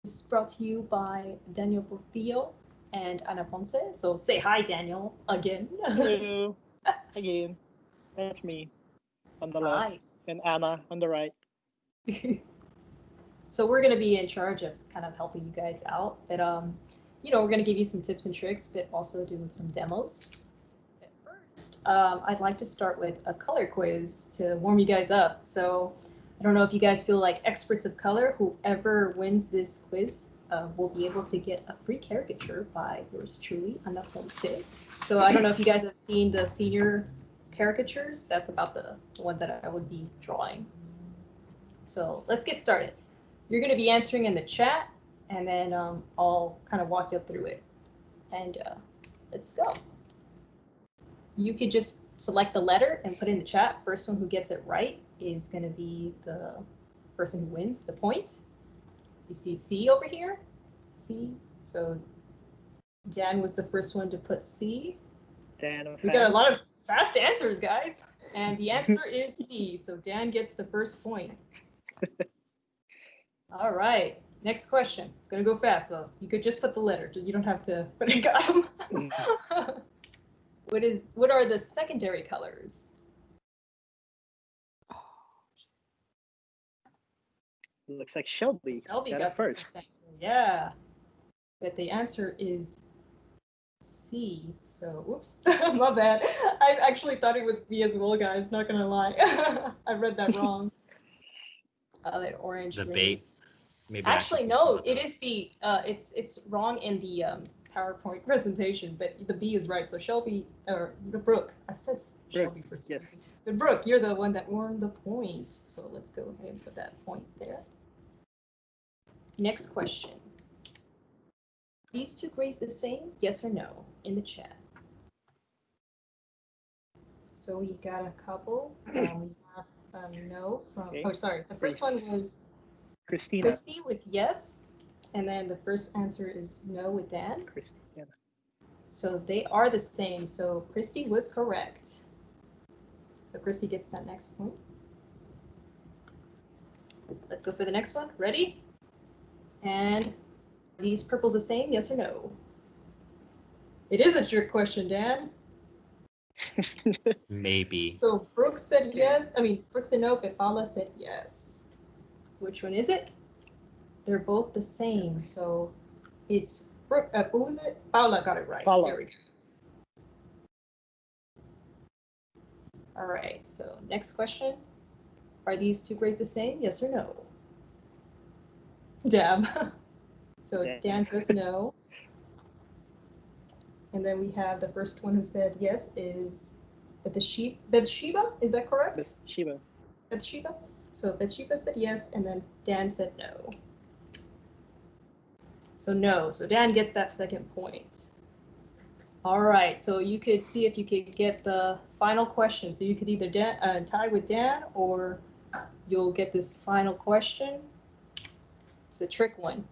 is brought to you by Daniel Portillo and Ana Ponce. So say hi, Daniel, again. Hello, again. That's me on the left Hi. and Anna on the right. So we're going to be in charge of kind of helping you guys out. But, we're going to give you some tips and tricks, but also do some demos. At first, I'd like to start with a color quiz to warm you guys up. So I don't know if you guys feel like experts of color. Whoever wins this quiz will be able to get a free caricature by yours truly, Ana Ponce. So I don't know if you guys have seen the senior caricatures. That's about the one that I would be drawing. So let's get started. You're going to be answering in the chat, and then I'll kind of walk you through it. And let's go. You could just select the letter and put in the chat. First one who gets it right is going to be the person who wins the point. You see C over here? C. So Dan was the first one to put C. We got a lot of fast answers, guys. And the answer is C. So Dan gets the first point. All right. Next question. It's going to go fast. So you could just put the letter. You don't have to put a gum. What are the secondary colors? Looks like Shelby. Shelby got first answer. Yeah. But the answer is C. So, whoops, my bad. I actually thought it was B as well, guys. Not gonna lie. I read that wrong. That orange. The B. Maybe actually, no, it is B. It's wrong in the PowerPoint presentation, but the B is right. So Shelby, or the Brooke, I said Shelby for some reason. The Brooke, you're the one that earned the point. So let's go ahead and put that point there. Next question. These two grades the same? Yes or no? In the chat. So we got a couple. We have no from. Okay. Oh, sorry. The first one was Christy with yes, and then the first answer is no with Dan. Christina. So they are the same. So Christy was correct. So Christy gets that next point. Let's go for the next one. Ready? And are these purples the same? Yes or no? It is a trick question, Dan. Maybe. So Brooke said yes. Brooke said no, but Paula said yes. Which one is it? They're both the same. So it's Brooke. Who was it? Paula got it right. Paula. There we go. All right. So next question. Are these two grades the same? Yes or no? Dab. So Dan says no. And then we have the first one who said yes is Bathsheba. Is that correct? Bathsheba. So Bathsheba said yes, and then Dan said no. So no. So Dan gets that second point. All right. So you could see if you could get the final question. So you could either tie with Dan, or you'll get this final question. It's a trick one.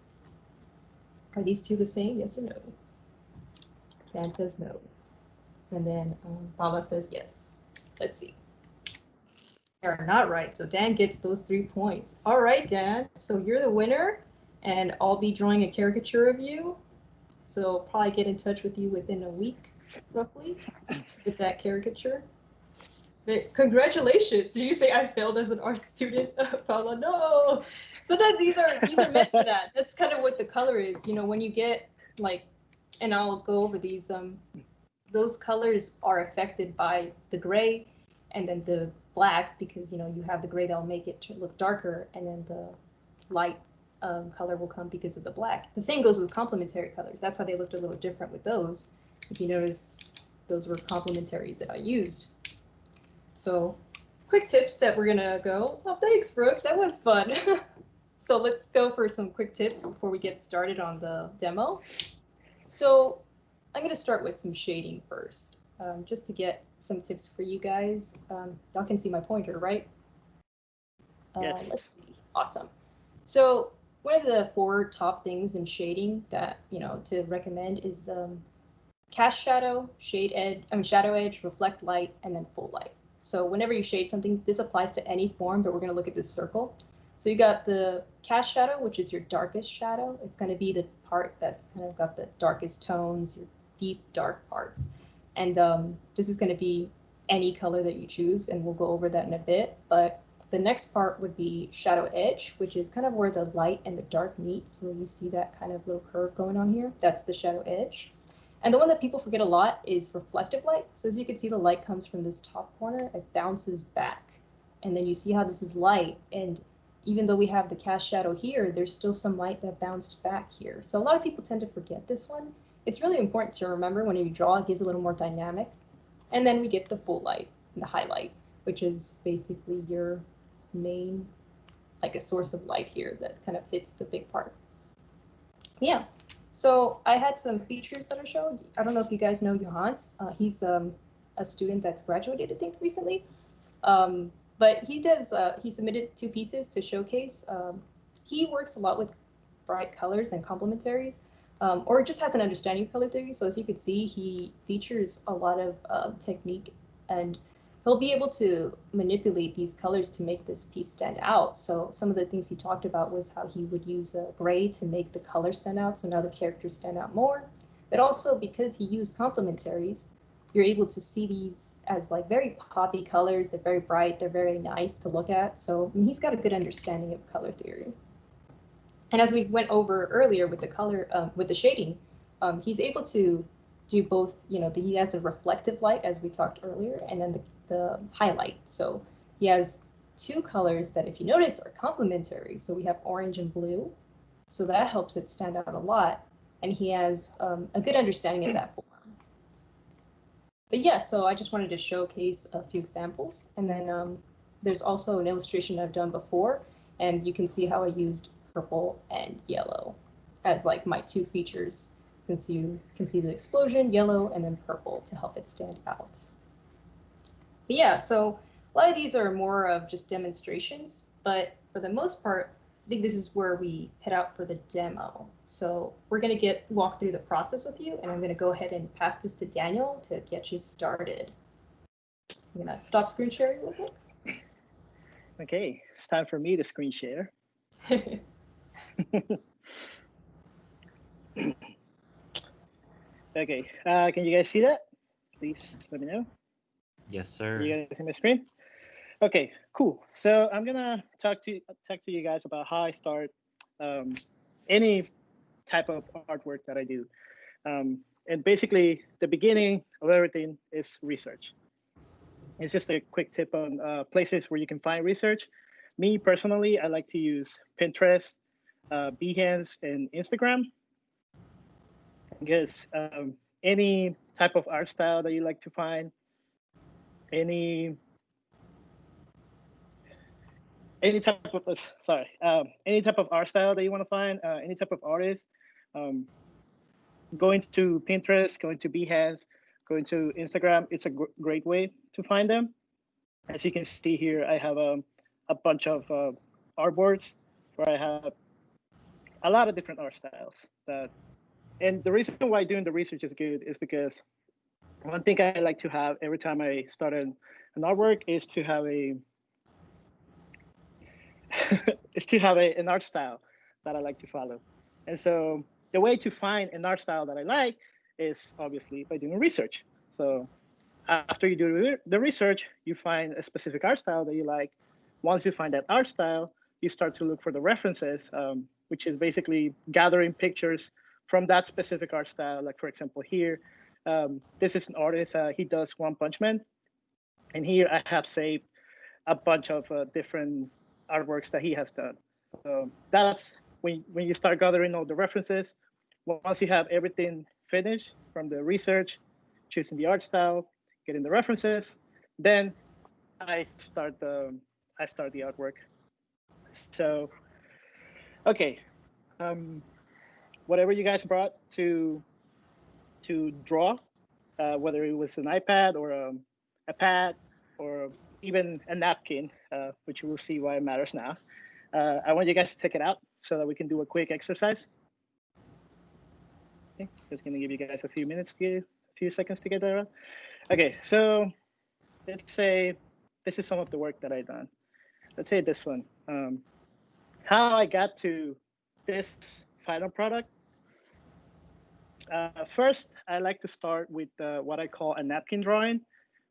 Are these two the same? Yes or no? Dan says no. And then Paula says yes. Let's see. They're not right. So Dan gets those 3 points. All right, Dan. So you're the winner, and I'll be drawing a caricature of you. So I'll probably get in touch with you within a week, roughly, with that caricature. But congratulations. Did you say I failed as an art student, Paula? No. Sometimes these are meant for that. That's kind of what the color is. When you get and I'll go over these, those colors are affected by the gray and then the black, because you have the gray that'll make it look darker, and then the light color will come because of the black. The same goes with complementary colors. That's why they looked a little different with those. If you notice, those were complementaries that I used. So quick tips that we're gonna go. Oh, thanks, Brooke. That was fun. So let's go for some quick tips before we get started on the demo. So I'm gonna start with some shading first, just to get some tips for you guys. Y'all can see my pointer, right? Yes. Let's see. Awesome. So one of the 4 top things in shading that to recommend is cast shadow, shadow edge, reflect light, and then full light. So whenever you shade something, this applies to any form, but we're going to look at this circle. So you got the cast shadow, which is your darkest shadow. It's going to be the part that's kind of got the darkest tones, your deep dark parts. And this is going to be any color that you choose, and we'll go over that in a bit. But the next part would be shadow edge, which is kind of where the light and the dark meet. So you see that kind of little curve going on here. That's the shadow edge. And the one that people forget a lot is reflective light. So as you can see, the light comes from this top corner, it bounces back. And then you see how this is light, and even though we have the cast shadow here, there's still some light that bounced back here. So a lot of people tend to forget this one. It's really important to remember when you draw, it gives a little more dynamic. And then we get the full light, and the highlight, which is basically your main, like a source of light here that kind of hits the big part. Yeah, so I had some features that I showed. I don't know if you guys know Johannes. He's a student that's graduated, I think, recently. But he does, he submitted 2 pieces to showcase. He works a lot with bright colors and complementaries, or just has an understanding of color theory. So as you can see, he features a lot of technique, and he'll be able to manipulate these colors to make this piece stand out. So some of the things he talked about was how he would use a gray to make the color stand out, so now the characters stand out more. But also because he used complementaries, you're able to see these as like very poppy colors. They're very bright. They're very nice to look at. So I mean, he's got a good understanding of color theory. And as we went over earlier with the color, with the shading, he's able to do both. You know, he has a reflective light, as we talked earlier, and then the highlight. So he has 2 colors that, if you notice, are complementary. So we have orange and blue. So that helps it stand out a lot. And he has a good understanding of that form. But yeah, so I just wanted to showcase a few examples, and then there's also an illustration I've done before, and you can see how I used purple and yellow as like my 2 features, since you can see the explosion, yellow, and then purple to help it stand out. But yeah, so a lot of these are more of just demonstrations, but for the most part, I think this is where we head out for the demo. So we're going to walk through the process with you, and I'm going to go ahead and pass this to Daniel to get you started. I'm going to stop screen sharing real quick. Okay, it's time for me to screen share. Okay, can you guys see that? Please let me know. Yes, sir. You guys see my screen? Okay, cool. So I'm gonna talk to you guys about how I start any type of artwork that I do. And basically, the beginning of everything is research. It's just a quick tip on places where you can find research. Me personally, I like to use Pinterest, Behance, and Instagram, because any type of art style that you like to find, any type of any type of art style that you want to find, any type of artist, going to Pinterest, going to Behance, going to Instagram, it's a great way to find them. As you can see here, I have a bunch of artboards where I have a lot of different art styles. And the reason why doing the research is good is because one thing I like to have every time I start an artwork is to have an art style that I like to follow. And so the way to find an art style that I like is obviously by doing research. So after you do the research, you find a specific art style that you like. Once you find that art style, you start to look for the references, which is basically gathering pictures from that specific art style. Like, for example, here, this is an artist, he does One Punch Man. And here I have saved a bunch of different artworks that he has done. So that's when you start gathering all the references. Once you have everything finished from the research, choosing the art style, getting the references, then I start the artwork. So, okay, whatever you guys brought to draw, whether it was an iPad or a pad or even a napkin, which you will see why it matters now. I want you guys to take it out so that we can do a quick exercise. Okay, just gonna give you guys a few seconds to get that out. Okay, so let's say this is some of the work that I've done. Let's say this one. how I got to this final product. First, I like to start with what I call a napkin drawing,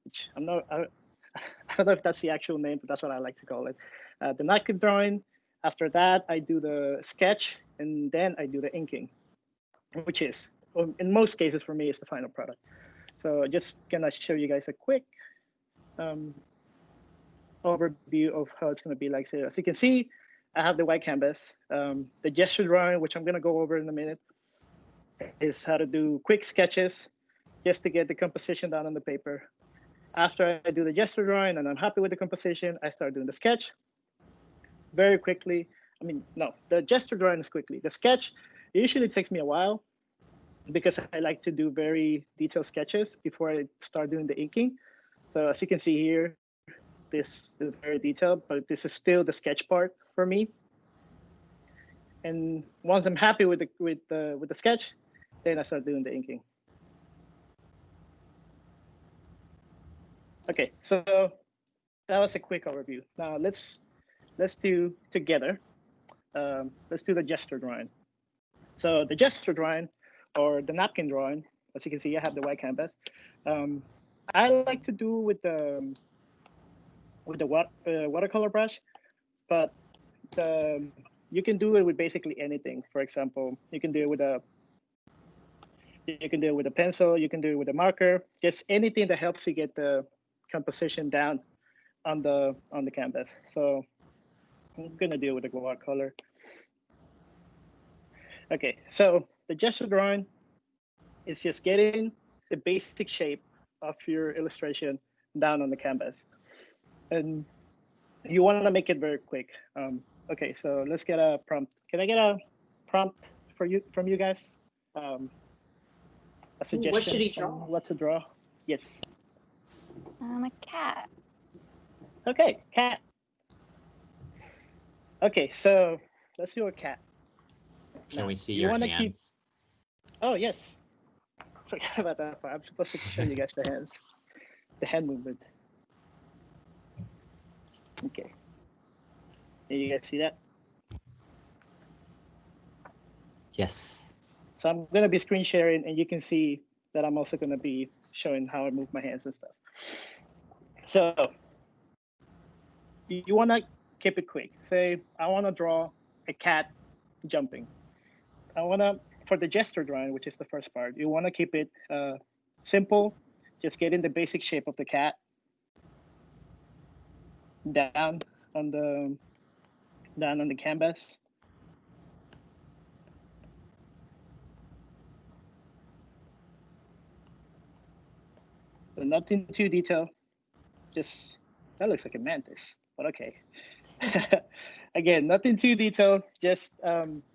which I don't know if that's the actual name, but that's what I like to call it. The napkin drawing. After that, I do the sketch, and then I do the inking, which is, in most cases for me, is the final product. So just gonna show you guys a quick overview of how it's gonna be like. So as you can see, I have the white canvas. The gesture drawing, which I'm gonna go over in a minute, is how to do quick sketches just to get the composition down on the paper. After I do the gesture drawing and I'm happy with the composition, I start doing the sketch very quickly. I mean, no, the gesture drawing is quickly. The sketch usually takes me a while because I like to do very detailed sketches before I start doing the inking. So as you can see here, this is very detailed, but this is still the sketch part for me. And once I'm happy with the sketch, then I start doing the inking. Okay, so that was a quick overview. Now let's do together. Let's do the gesture drawing. So the gesture drawing, or the napkin drawing, as you can see, I have the white canvas. I like to do with the watercolor brush, but you can do it with basically anything. For example, you can do it with a pencil, you can do it with a marker, just anything that helps you get the composition down on the canvas. So I'm gonna do it with a watercolor. Okay, so the gesture drawing is just getting the basic shape of your illustration down on the canvas, and you want to make it very quick. Okay, so let's get a prompt. Can I get a prompt from you guys? A suggestion. What should he draw? What to draw? Yes. A cat. Okay, cat. Okay, so let's do a cat. Can we see your hands? Oh yes. Forgot about that part. I'm supposed to show you guys the hands, the hand movement. Okay. Can you guys see that? Yes. So I'm gonna be screen sharing, and you can see that I'm also gonna be showing how I move my hands and stuff. So you wanna keep it quick. Say I wanna draw a cat jumping. For the gesture drawing, which is the first part, you wanna keep it simple, just getting the basic shape of the cat down on the canvas. So nothing too detailed. Just that looks like a mantis, but okay. Again, nothing too detailed. Just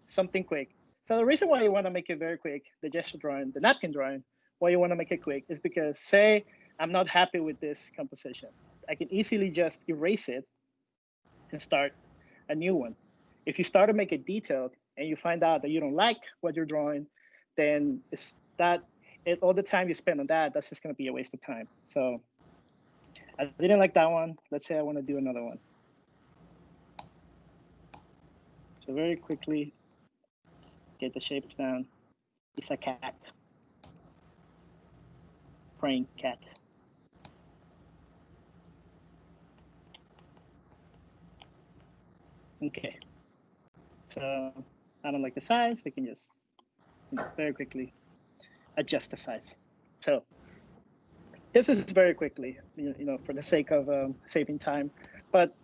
something quick. So the reason why you want to make it very quick, the gesture drawing, the napkin drawing, why you want to make it quick is because, say, I'm not happy with this composition. I can easily just erase it and start a new one. If you start to make it detailed and you find out that you don't like what you're drawing, then all the time you spend on that's just going to be a waste of time. So I didn't like that one. Let's say I want to do another one. So very quickly, get the shapes down. It's a cat. Praying cat. Okay. So I don't like the size. I can just very quickly adjust the size. So this is very quickly, for the sake of saving time. But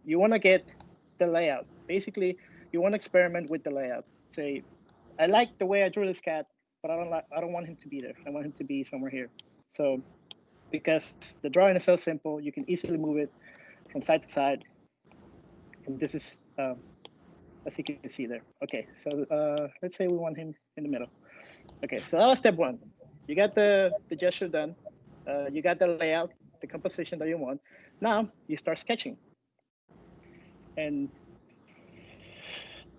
you want to get the layout. Basically, you want to experiment with the layout. Say, I like the way I drew this cat, but I don't want him to be there. I want him to be somewhere here. So because the drawing is so simple, you can easily move it from side to side. And this is, as you can see there. Okay, so let's say we want him in the middle. Okay, so that was step one. You got the gesture done. You got the layout, the composition that you want. Now you start sketching. And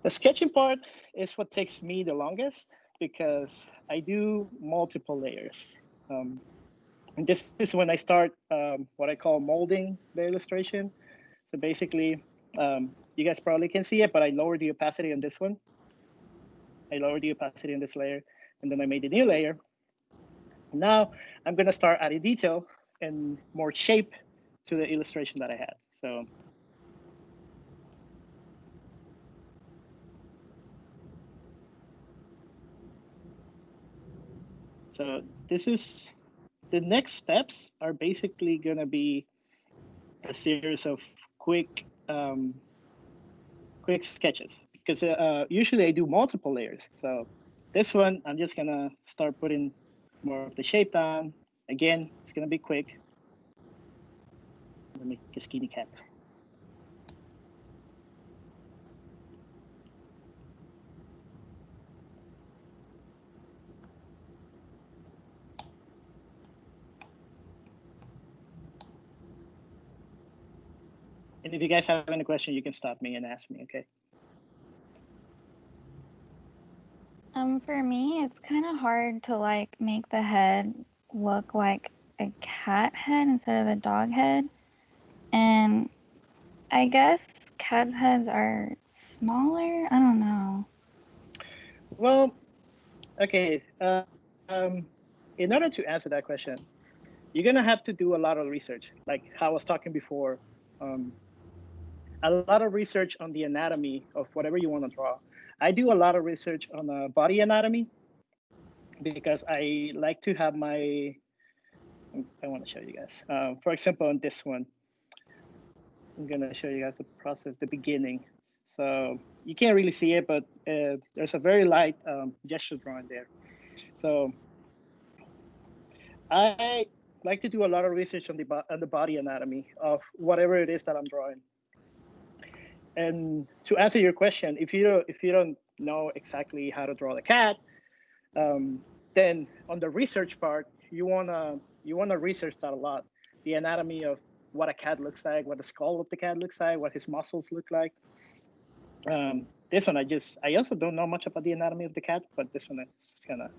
the sketching part is what takes me the longest because I do multiple layers. And this is when I start what I call molding the illustration. So basically, You guys probably can see it, but I lowered the opacity on this one. I lowered the opacity on this layer, and then I made a new layer. Now I'm going to start adding detail and more shape to the illustration that I had. So this is, the next steps are basically going to be a series of quick sketches, because usually I do multiple layers. So this one, I'm just going to start putting more of the shape down. Again, it's going to be quick. Let me make a skinny cat. And if you guys have any question, you can stop me and ask me, okay? For me, it's kind of hard to like make the head look like a cat head instead of a dog head. And I guess cats' heads are smaller. I don't know. Well, okay. In order to answer that question, you're gonna have to do a lot of research, like how I was talking before. A lot of research on the anatomy of whatever you want to draw. I do a lot of research on body anatomy because I like to have my, I want to show you guys. For example, on this one, I'm going to show you guys the process, the beginning. So you can't really see it, but there's a very light gesture drawing there. So I like to do a lot of research on the body anatomy of whatever it is that I'm drawing. And to answer your question, if you don't know exactly how to draw the cat, then on the research part, you wanna research that a lot. The anatomy of what a cat looks like, what the skull of the cat looks like, what his muscles look like. This one, I also don't know much about the anatomy of the cat, but this one I just kind of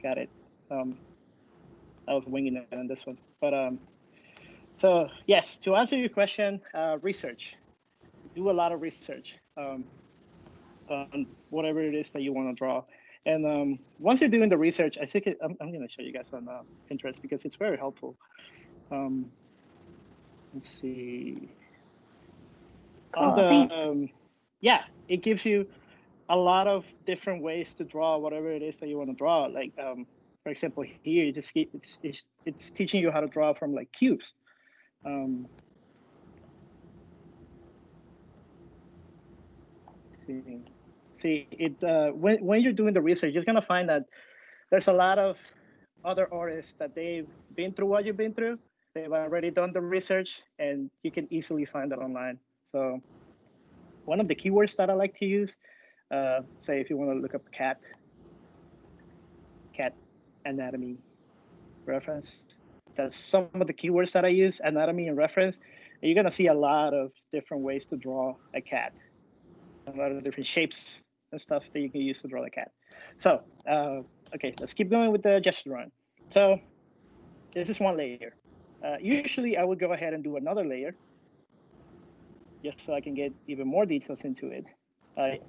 got it. I was winging it on this one, but so yes, to answer your question, research. Do a lot of research on whatever it is that you want to draw. And once you're doing the research, I think I'm going to show you guys on Pinterest because it's very helpful. Let's see. Cool, thanks. Yeah, it gives you a lot of different ways to draw whatever it is that you want to draw. Like, for example, here it's teaching you how to draw from like cubes. See it when you're doing the research, you're gonna find that there's a lot of other artists that they've been through what you've been through. They've already done the research, and you can easily find that online. So one of the keywords that I like to use, say if you want to look up cat anatomy reference, that's some of the keywords that I use, anatomy and reference. And you're gonna see a lot of different ways to draw a cat, a lot of different shapes and stuff that you can use to draw the cat. So, okay, let's keep going with the gesture drawing. So this is one layer. Usually I would go ahead and do another layer just so I can get even more details into it.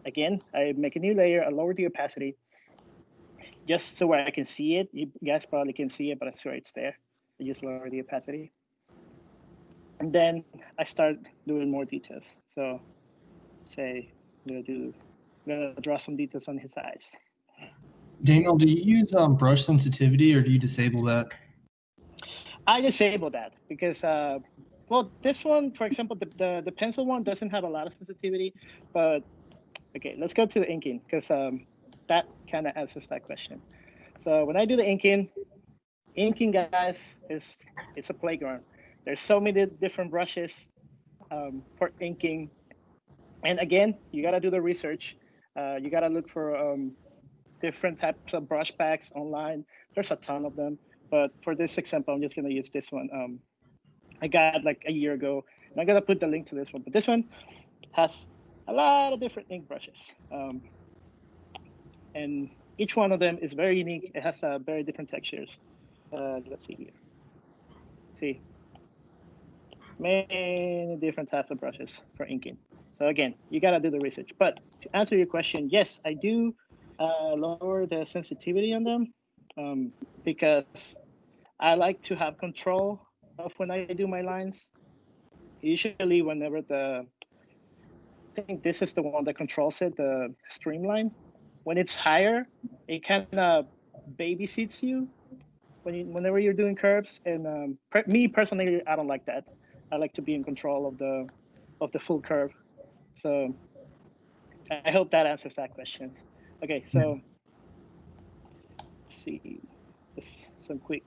Again, I make a new layer, I lower the opacity just so I can see it. You guys probably can see it, but I swear it's there. I just lower the opacity. And then I start doing more details. So say I'm gonna draw some details on his eyes. Daniel, do you use brush sensitivity or do you disable that? I disable that because, well, this one, for example, the pencil one doesn't have a lot of sensitivity, but okay, let's go to the inking because that kind of answers that question. So when I do the inking, guys, it's a playground. There's so many different brushes for inking. And again, you got to do the research. You got to look for different types of brush packs online. There's a ton of them. But for this example, I'm just going to use this one. I got like a year ago. And I'm going to put the link to this one. But this one has a lot of different ink brushes. And each one of them is very unique. It has very different textures. Let's see here. See, many different types of brushes for inking. So again, you gotta do the research. But to answer your question, yes, I do lower the sensitivity on them because I like to have control of when I do my lines. Usually whenever I think this is the one that controls it, the streamline. When it's higher, it kind of babysits you whenever you're doing curves. And me personally, I don't like that. I like to be in control of the full curve. So I hope that answers that question. Okay, so let's see, just some quick.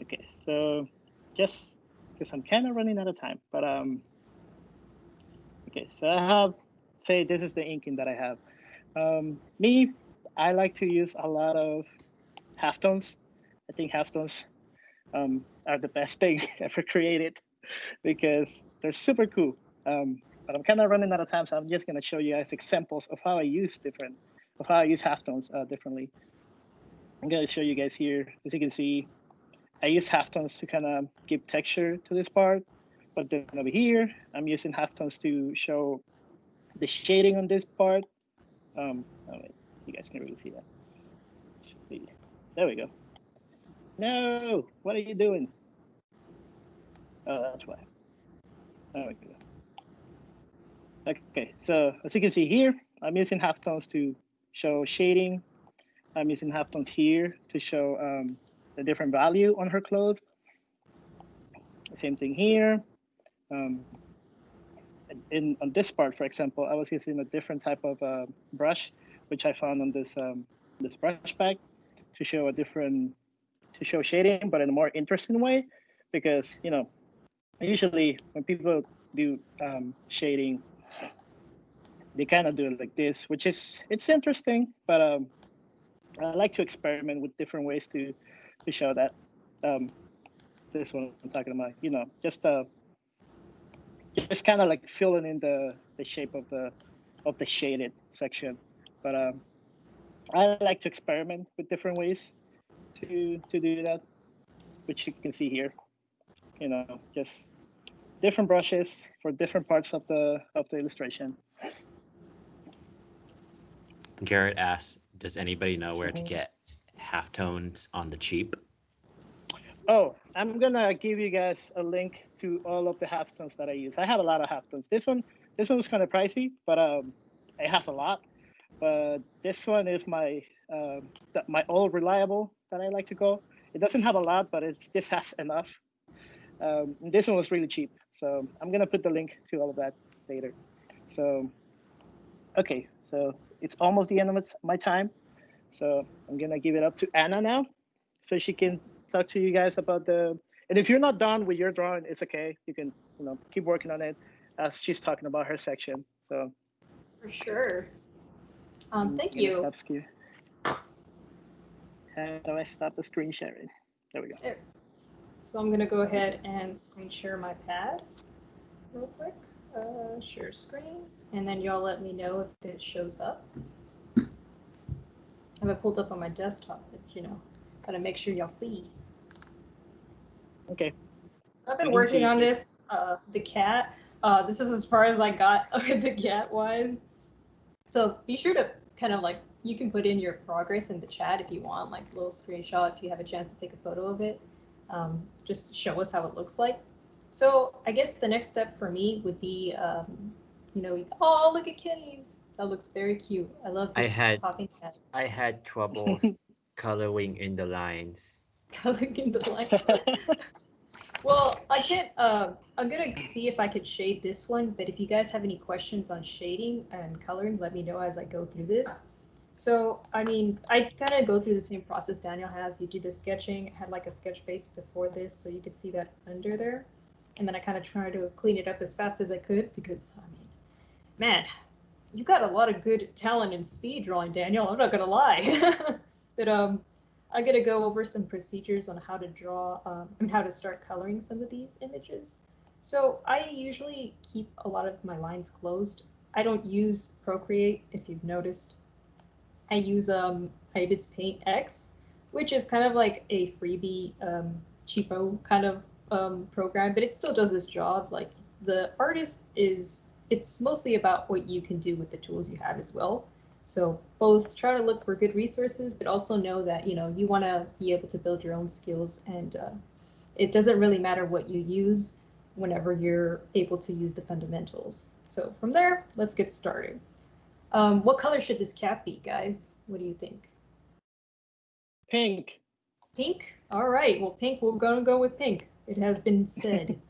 Okay, so just because I'm kind of running out of time, but okay, so I have, say this is the inking that I have. Me, I like to use a lot of halftones. I think halftones are the best thing ever created because they're super cool. But I'm kind of running out of time, so I'm just gonna show you guys examples of how I use halftones differently. I'm gonna show you guys here. As you can see, I use halftones to kind of give texture to this part, but then over here, I'm using halftones to show the shading on this part. Oh wait, you guys can really see that. See. There we go. No, what are you doing? Oh, that's why. There we go. Okay, so as you can see here, I'm using halftones to show shading. I'm using halftones here to show the different value on her clothes. Same thing here. On this part, for example, I was using a different type of brush, which I found on this this brush bag to show shading, but in a more interesting way, because usually when people do shading, they kind of do it like this, which it's interesting, but I like to experiment with different ways to show that. This one I'm talking about, just kind of like filling in the shape of the shaded section. But I like to experiment with different ways to do that, which you can see here. Just different brushes for different parts of the illustration. Garrett asks, does anybody know where to get halftones on the cheap? Oh, I'm gonna give you guys a link to all of the halftones that I use. I have a lot of halftones. This one was kind of pricey, but it has a lot. But this one is my old reliable that I like to go. It doesn't have a lot, but this has enough. This one was really cheap, so I'm gonna put the link to all of that later. So, okay, so it's almost the end of my time. So I'm gonna give it up to Anna now, so she can talk to you guys about and if you're not done with your drawing, it's okay. You can, keep working on it as she's talking about her section. So. For sure. Thank you. How do I stop the screen sharing? There we go. There. So I'm gonna go ahead and screen share my pad real quick. Share screen, and then y'all let me know if it shows up. I have it pulled up on my desktop, but gotta make sure y'all see. Okay. So I've been working on this, the cat. This is as far as I got with the cat wise. So be sure to kind of you can put in your progress in the chat if you want, like a little screenshot if you have a chance to take a photo of it. Just show us how it looks like. So I guess the next step for me would be, oh, look at Kenny's. That looks very cute. I love this popping cat. I had troubles coloring in the lines. Coloring in the lines. Well, I can't, I'm gonna see if I could shade this one, but if you guys have any questions on shading and coloring, let me know as I go through this. So, I kind of go through the same process Daniel has. You do the sketching, I had like a sketch base before this, so you could see that under there. And then I kind of tried to clean it up as fast as I could because, man, you got a lot of good talent in speed drawing, Daniel. I'm not gonna lie. But I'm gonna go over some procedures on how to draw, how to start coloring some of these images. So I usually keep a lot of my lines closed. I don't use Procreate, if you've noticed. I use Ibis Paint X, which is kind of like a freebie, cheapo kind of program, but it still does this job. Like the artist is, it's mostly about what you can do with the tools you have as well. So both try to look for good resources, but also know that you want to be able to build your own skills, and it doesn't really matter what you use whenever you're able to use the fundamentals. So from there, let's get started. What color should this cat be, guys? What do you think? Pink. Pink? All right. Well, pink, we're going to go with pink. It has been said.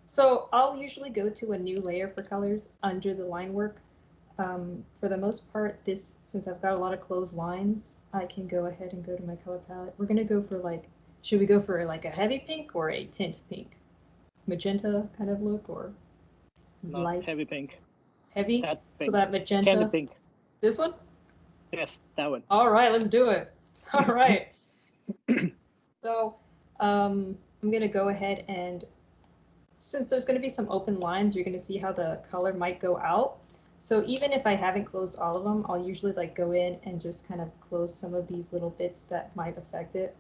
So I'll usually go to a new layer for colors under the line work. For the most part, since I've got a lot of closed lines, I can go ahead and go to my color palette. We're going to go for should we go for like a heavy pink or a tint pink? Magenta kind of look, or No, light? heavy pink. Heavy? That pink. So that magenta? Candy pink. This one? Yes, that one. All right, let's do it. All right. So I'm going to go ahead, and since there's going to be some open lines, you're going to see how the color might go out. So even if I haven't closed all of them, I'll usually go in and just kind of close some of these little bits that might affect it.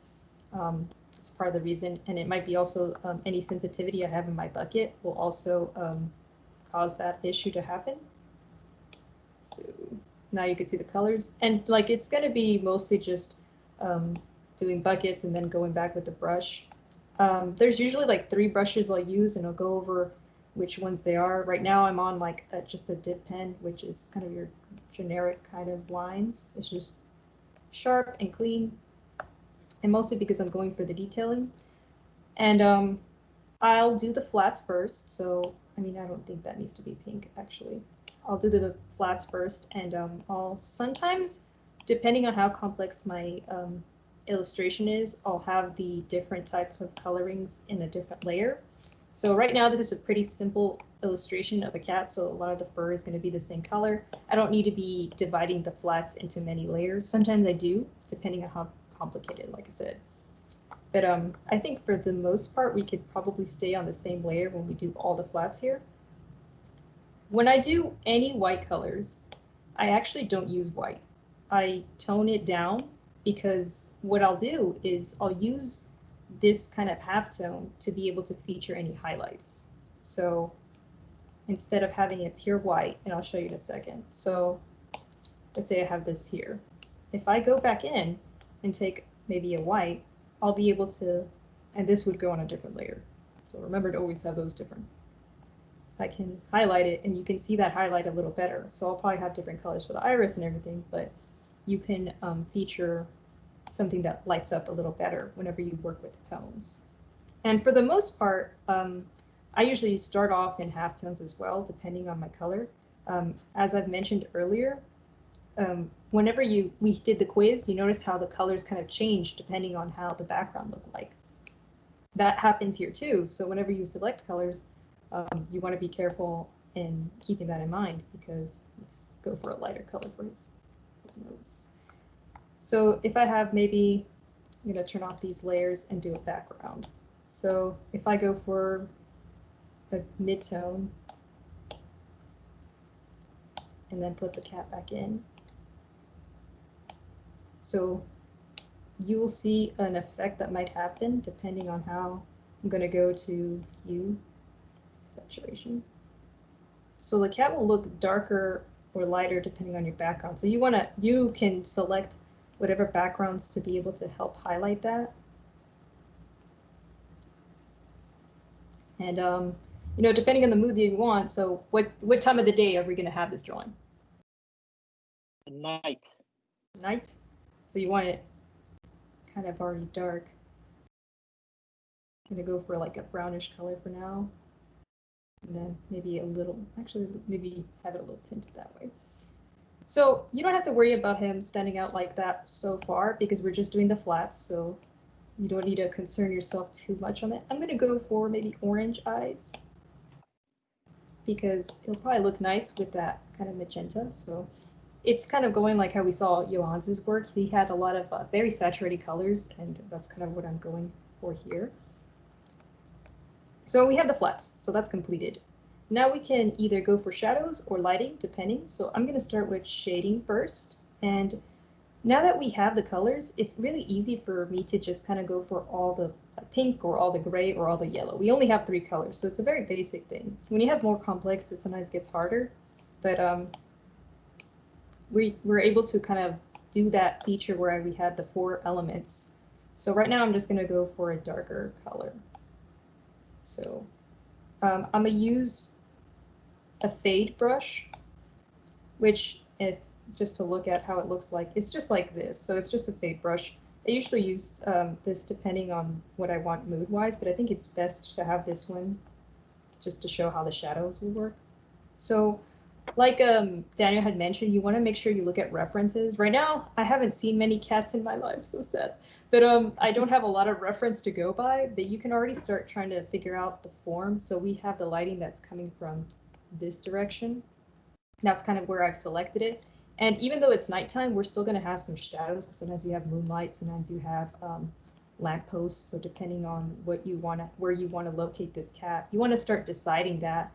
It's part of the reason, and it might be also any sensitivity I have in my bucket will also cause that issue to happen. So now you can see the colors, and it's going to be mostly just doing buckets and then going back with the brush. There's usually 3 brushes I'll use, and I'll go over which ones they are. Right now I'm on just a dip pen, which is kind of your generic kind of lines. It's just sharp and clean, and mostly because I'm going for the detailing. And I'll do the flats first. So I mean, I don't think that needs to be pink actually. I'll do the flats first, and I'll sometimes, depending on how complex my illustration is, I'll have the different types of colorings in a different layer. So right now this is a pretty simple illustration of a cat, so a lot of the fur is going to be the same color. I don't need to be dividing the flats into many layers. Sometimes I do, depending on how complicated, like I said. But I think for the most part we could probably stay on the same layer when we do all the flats here. When I do any white colors, I actually don't use white. I tone it down, because what I'll do is I'll use this kind of halftone to be able to feature any highlights. So instead of having it pure white, and I'll show you in a second. So let's say I have this here. If I go back in and take maybe a white, I'll be able to, and this would go on a different layer. So remember to always have those different. I can highlight it, and you can see that highlight a little better. So I'll probably have different colors for the iris and everything, but you can feature something that lights up a little better whenever you work with the tones. And for the most part, I usually start off in halftones as well, depending on my color. As I've mentioned earlier, whenever we did the quiz, you notice how the colors kind of changed depending on how the background looked like. That happens here too. So whenever you select colors, you want to be careful in keeping that in mind, because let's go for a lighter color for his nose. So if I have maybe, I'm going to turn off these layers and do a background. So if I go for a mid-tone and then put the cat back in, so you will see an effect that might happen depending on how I'm going to go to hue, saturation. So the cat will look darker or lighter depending on your background. So you can select whatever backgrounds to be able to help highlight that. And depending on the mood that you want. So what time of the day are we going to have this drawing? Night. Night. So you want it kind of already dark. I'm going to go for a brownish color for now. And then maybe maybe have it a little tinted that way. So you don't have to worry about him standing out like that so far, because we're just doing the flats, so you don't need to concern yourself too much on it. I'm going to go for maybe orange eyes, because it'll probably look nice with that kind of magenta. So it's kind of going like how we saw Johannes' work. He had a lot of very saturated colors, and that's kind of what I'm going for here. So we have the flats, so that's completed. Now we can either go for shadows or lighting, depending. So I'm going to start with shading first. And now that we have the colors, it's really easy for me to just kind of go for all the pink or all the gray or all the yellow. We only have 3 colors, so it's a very basic thing. When you have more complex, it sometimes gets harder. But we're able to kind of do that feature where we had the 4 elements. So right now I'm just going to go for a darker color. So I'm going to use a fade brush, which, if just to look at how it looks like, it's just like this. So it's just a fade brush. I usually use this depending on what I want mood-wise, but I think it's best to have this one just to show how the shadows will work. So like Daniel had mentioned, you want to make sure you look at references. Right now, I haven't seen many cats in my life, so sad. But I don't have a lot of reference to go by, but you can already start trying to figure out the form. So we have the lighting that's coming from this direction. That's kind of where I've selected it. And even though it's nighttime, we're still going to have some shadows, because sometimes you have moonlight, sometimes you have lampposts. So depending on what you want to, where you want to locate this cat, you want to start deciding that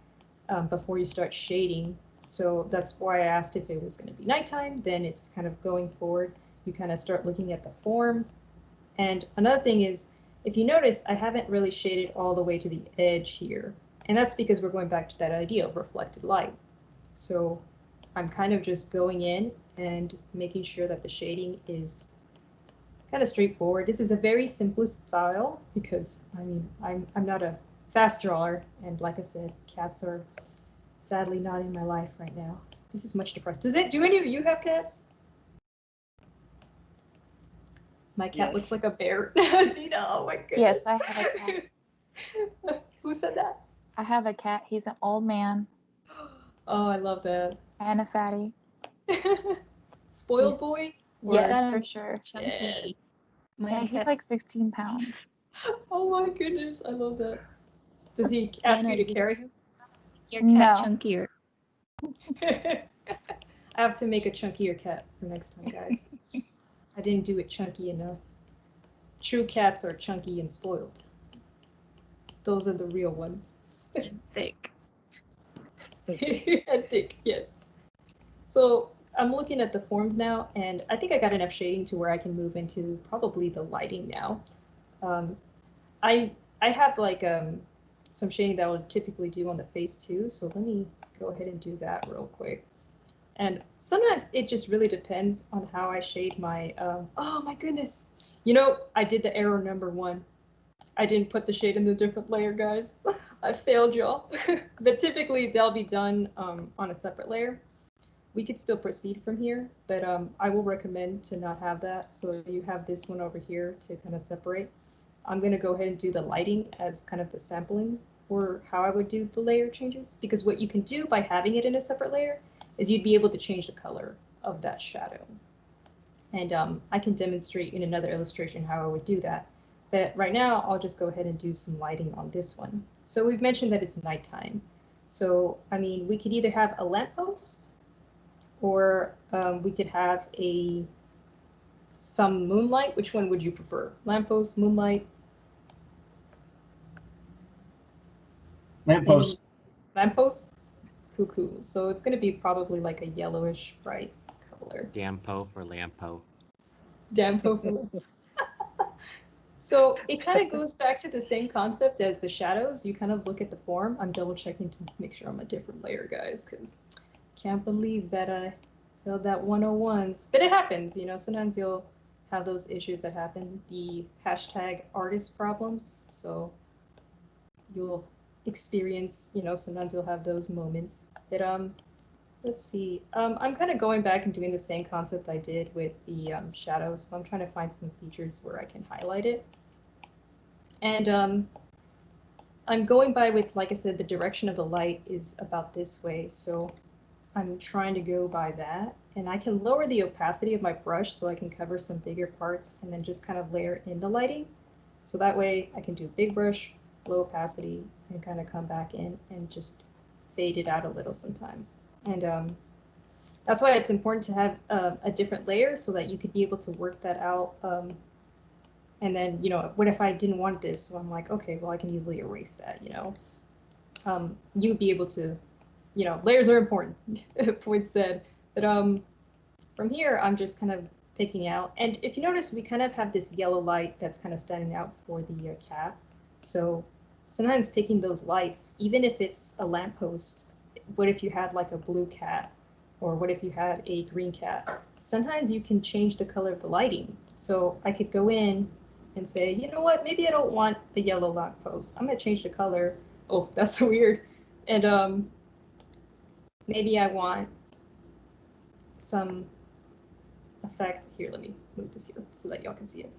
before you start shading. So that's why I asked if it was going to be nighttime. Then it's kind of going forward. You kind of start looking at the form. And another thing is, if you notice, I haven't really shaded all the way to the edge here. And that's because we're going back to that idea of reflected light. So I'm kind of just going in and making sure that the shading is kind of straightforward. This is a very simplest style because, I mean, I'm not a fast drawer. And like I said, cats are sadly not in my life right now. This is much depressed. Do any of you have cats? My cat Yes. looks like a bear. Dina, oh my goodness. Yes, I have a cat. Who said that? I have a cat. He's an old man Oh, I love that. and a fatty. Spoiled Yes. boy? Yes, for sure. Yes. Yeah, he's like 16 pounds. Oh my goodness, I love that. Does he ask you to carry him? Your cat No. chunkier. I have to make a chunkier cat for next time, guys. It's just, I didn't do it chunky enough. True cats are chunky and spoiled. Those are the real ones. And thick. And thick, yes. So I'm looking at the forms now, and I think I got enough shading to where I can move into probably the lighting now. I have like some shading that I would typically do on the face too, so let me go ahead and do that real quick. And sometimes it just really depends on how I shade my, oh my goodness. You know, I did the error number 1. I didn't put the shade in the different layer, guys. I failed y'all. But typically they'll be done on a separate layer. We could still proceed from here, but I will recommend to not have that. So you have this one over here to kind of separate. I'm going to go ahead and do the lighting as kind of the sampling for how I would do the layer changes, because what you can do by having it in a separate layer is you'd be able to change the color of that shadow. And I can demonstrate in another illustration how I would do that. But right now, I'll just go ahead and do some lighting on this one. So we've mentioned that it's nighttime. So, I mean, we could either have a lamppost, or we could have some moonlight. Which one would you prefer? Lamppost, moonlight? Lamppost. Lamppost? Cuckoo. So it's going to be probably like a yellowish bright color. Dampo for lampo. Dampo. So it kind of goes back to the same concept as the shadows. You kind of look at the form. I'm double checking to make sure I'm a different layer, guys, because can't believe that I failed that 101s. But it happens, you know, sometimes you'll have those issues that happen, the hashtag artist problems. So you'll experience, you know, sometimes you'll have those moments. But let's see. I'm kind of going back and doing the same concept I did with the shadows. So I'm trying to find some features where I can highlight it. And I'm going by with, like I said, the direction of the light is about this way. So I'm trying to go by that. And I can lower the opacity of my brush so I can cover some bigger parts and then just kind of layer in the lighting. So that way I can do big brush, low opacity, and kind of come back in and just fade it out a little sometimes. And that's why it's important to have a different layer so that you could be able to work that out And then, you know, what if I didn't want this? So I'm like, okay, well, I can easily erase that, you know. You would be able to, you know, layers are important, Point said. But from here, I'm just kind of picking out. And if you notice, we kind of have this yellow light that's kind of standing out for the cat. So sometimes picking those lights, even if it's a lamppost, what if you had like a blue cat? Or what if you had a green cat? Sometimes you can change the color of the lighting. So I could go in and say, you know what, maybe I don't want a yellow lamppost. I'm gonna change the color. Oh, that's so weird. And maybe I want some effect. Here, let me move this here so that y'all can see it.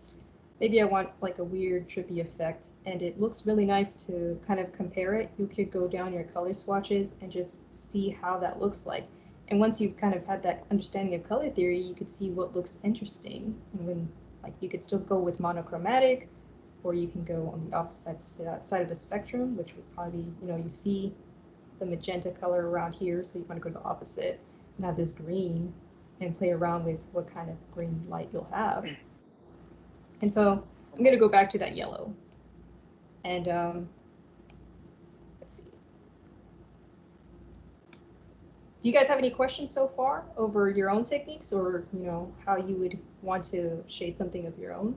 Maybe I want like a weird trippy effect, and it looks really nice to kind of compare it. You could go down your color swatches and just see how that looks like. And once you've kind of had that understanding of color theory, you could see what looks interesting. And when, like, you could still go with monochromatic, or you can go on the opposite side of the spectrum, which would probably be, you know, you see the magenta color around here, so you want to go to the opposite, and have this green, and play around with what kind of green light you'll have. And so I'm going to go back to that yellow. And let's see. Do you guys have any questions so far over your own techniques, or, you know, how you would want to shade something of your own?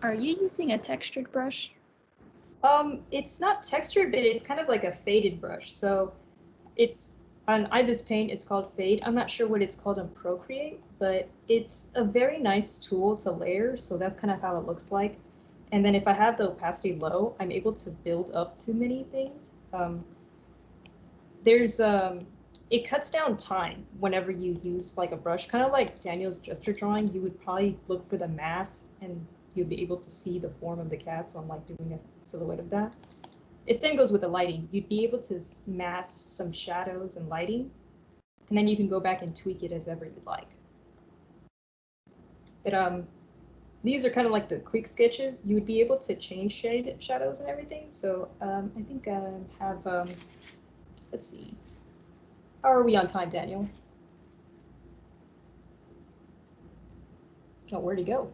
Are you using a textured brush? It's not textured, but it's kind of like a faded brush. So it's on IBIS Paint, it's called Fade. I'm not sure what it's called on Procreate, but it's a very nice tool to layer. So that's kind of how it looks like. And then if I have the opacity low, I'm able to build up to many things. It cuts down time whenever you use like a brush, kind of like Daniel's gesture drawing. You would probably look for the mass and you'll be able to see the form of the cat. So I'm like doing a silhouette of that. It same goes with the lighting. You'd be able to mask some shadows and lighting, and then you can go back and tweak it as ever you'd like. But these are kind of like the quick sketches. You would be able to change shadows and everything. So I think I have, let's see. How are we on time, Daniel? Oh, where'd he go?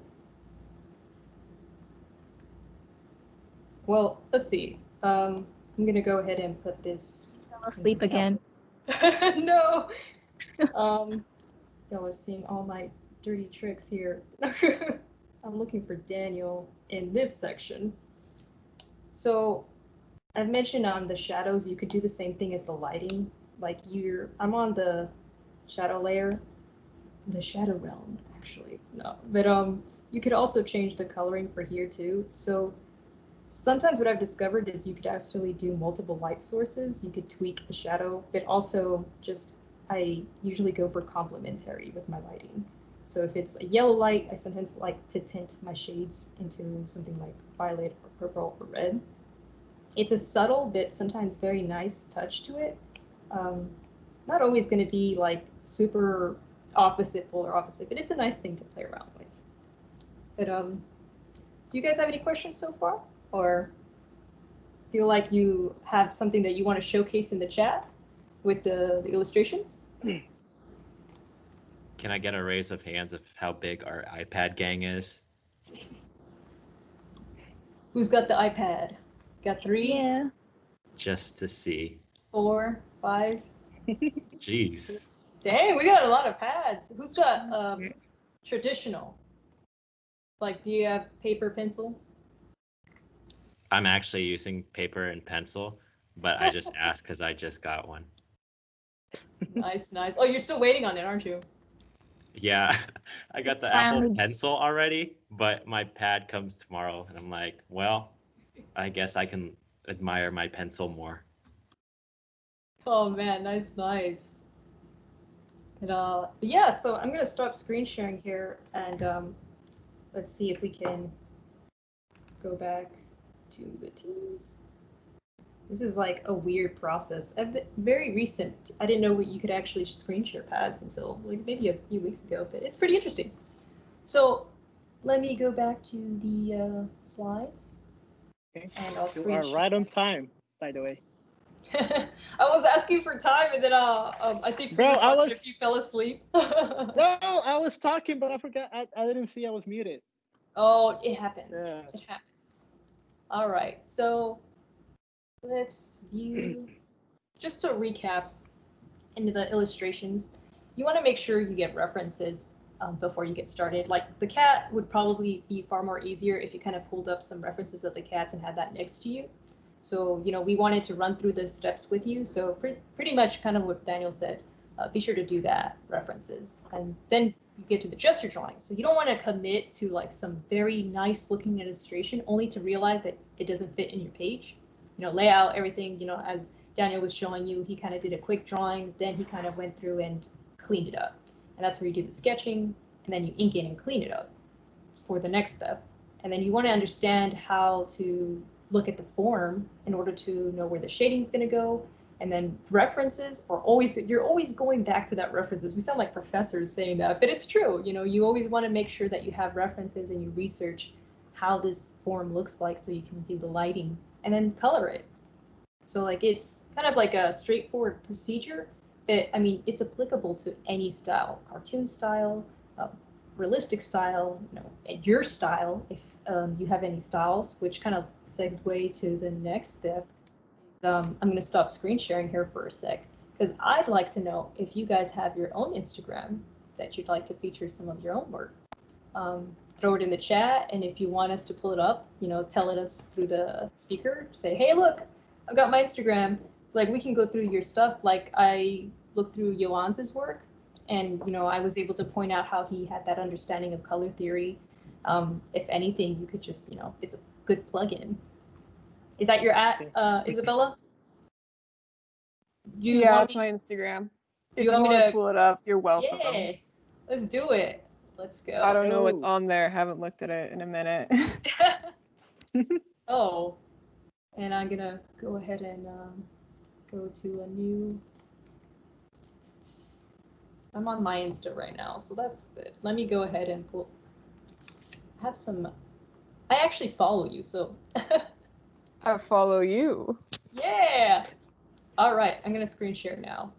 Well, let's see. I'm gonna go ahead and put this. Fell asleep again. No. Y'all are seeing all my dirty tricks here. I'm looking for Daniel in this section. So I've mentioned on the shadows, you could do the same thing as the lighting. Like I'm on the shadow layer, the shadow realm, actually. No, but you could also change the coloring for here too. So sometimes what I've discovered is you could actually do multiple light sources. You could tweak the shadow, but also I usually go for complementary with my lighting. So if it's a yellow light, I sometimes like to tint my shades into something like violet or purple or red. It's a subtle but sometimes very nice touch to it. Not always going to be like super polar opposite, but it's a nice thing to play around with. But do you guys have any questions so far? Or feel like you have something that you want to showcase in the chat with the illustrations? Can I get a raise of hands of how big our iPad gang is? Who's got the iPad? Got 3? Yeah. Just to see. 4, 5? Jeez. Dang, we got a lot of pads. Who's got traditional? Like, do you have paper, pencil? I'm actually using paper and pencil, but I just asked because I just got one. Nice, nice. Oh, you're still waiting on it, aren't you? Yeah, I got the Apple Pencil already, but my pad comes tomorrow, and I'm like, well, I guess I can admire my pencil more. Oh man, nice, nice. And yeah, so I'm gonna stop screen sharing here, and let's see if we can go back to the teams. This is like a weird process. Very recent. I didn't know you could actually screen share pads until like maybe a few weeks ago, but it's pretty interesting. So let me go back to the slides. Okay. And I'll You screen are share. right on time, by the way. I was asking for time, and then I think Bro, we were talking if you fell asleep. No, I was talking, but I forgot. I didn't see I was muted. Oh, it happens. Yeah. It happens. All right, so let's view. Just to recap into the illustrations, you want to make sure you get references before you get started. Like the cat would probably be far more easier if you kind of pulled up some references of the cats and had that next to you. So, we wanted to run through the steps with you. So pretty much kind of what Daniel said, be sure to do that, references. And then you get to the gesture drawing. So you don't want to commit to like some very nice looking illustration only to realize that it doesn't fit in your page. Layout, everything, as Daniel was showing you, he kind of did a quick drawing, then he kind of went through and cleaned it up. And that's where you do the sketching, and then you ink it and clean it up for the next step. And then you want to understand how to look at the form in order to know where the shading is going to go. And then references are you're always going back to that references. We sound like professors saying that, but it's true. You always want to make sure that you have references and you research how this form looks like so you can do the lighting and then color it. So like it's kind of like a straightforward procedure that, it's applicable to any style, cartoon style, realistic style, and your style, if you have any styles, which kind of segue to the next step. I'm going to stop screen sharing here for a sec, because I'd like to know if you guys have your own Instagram that you'd like to feature some of your own work. Throw it in the chat, and if you want us to pull it up, tell it us through the speaker. Say, hey, look, I've got my Instagram. Like, we can go through your stuff. Like, I looked through Johan's work, and, I was able to point out how he had that understanding of color theory. If anything, you could just, it's a good plug-in. Is that your Isabella? Yeah, it's my Instagram. If you want me to pull it up, you're welcome. Yeah, let's do it. Let's go. I don't know what's on there. Haven't looked at it in a minute. Oh, and I'm gonna go ahead and go to a new. I'm on my Insta right now, so that's good. Let me go ahead and have some. I actually follow you, so. I follow you. Yeah. All right, I'm gonna screen share now.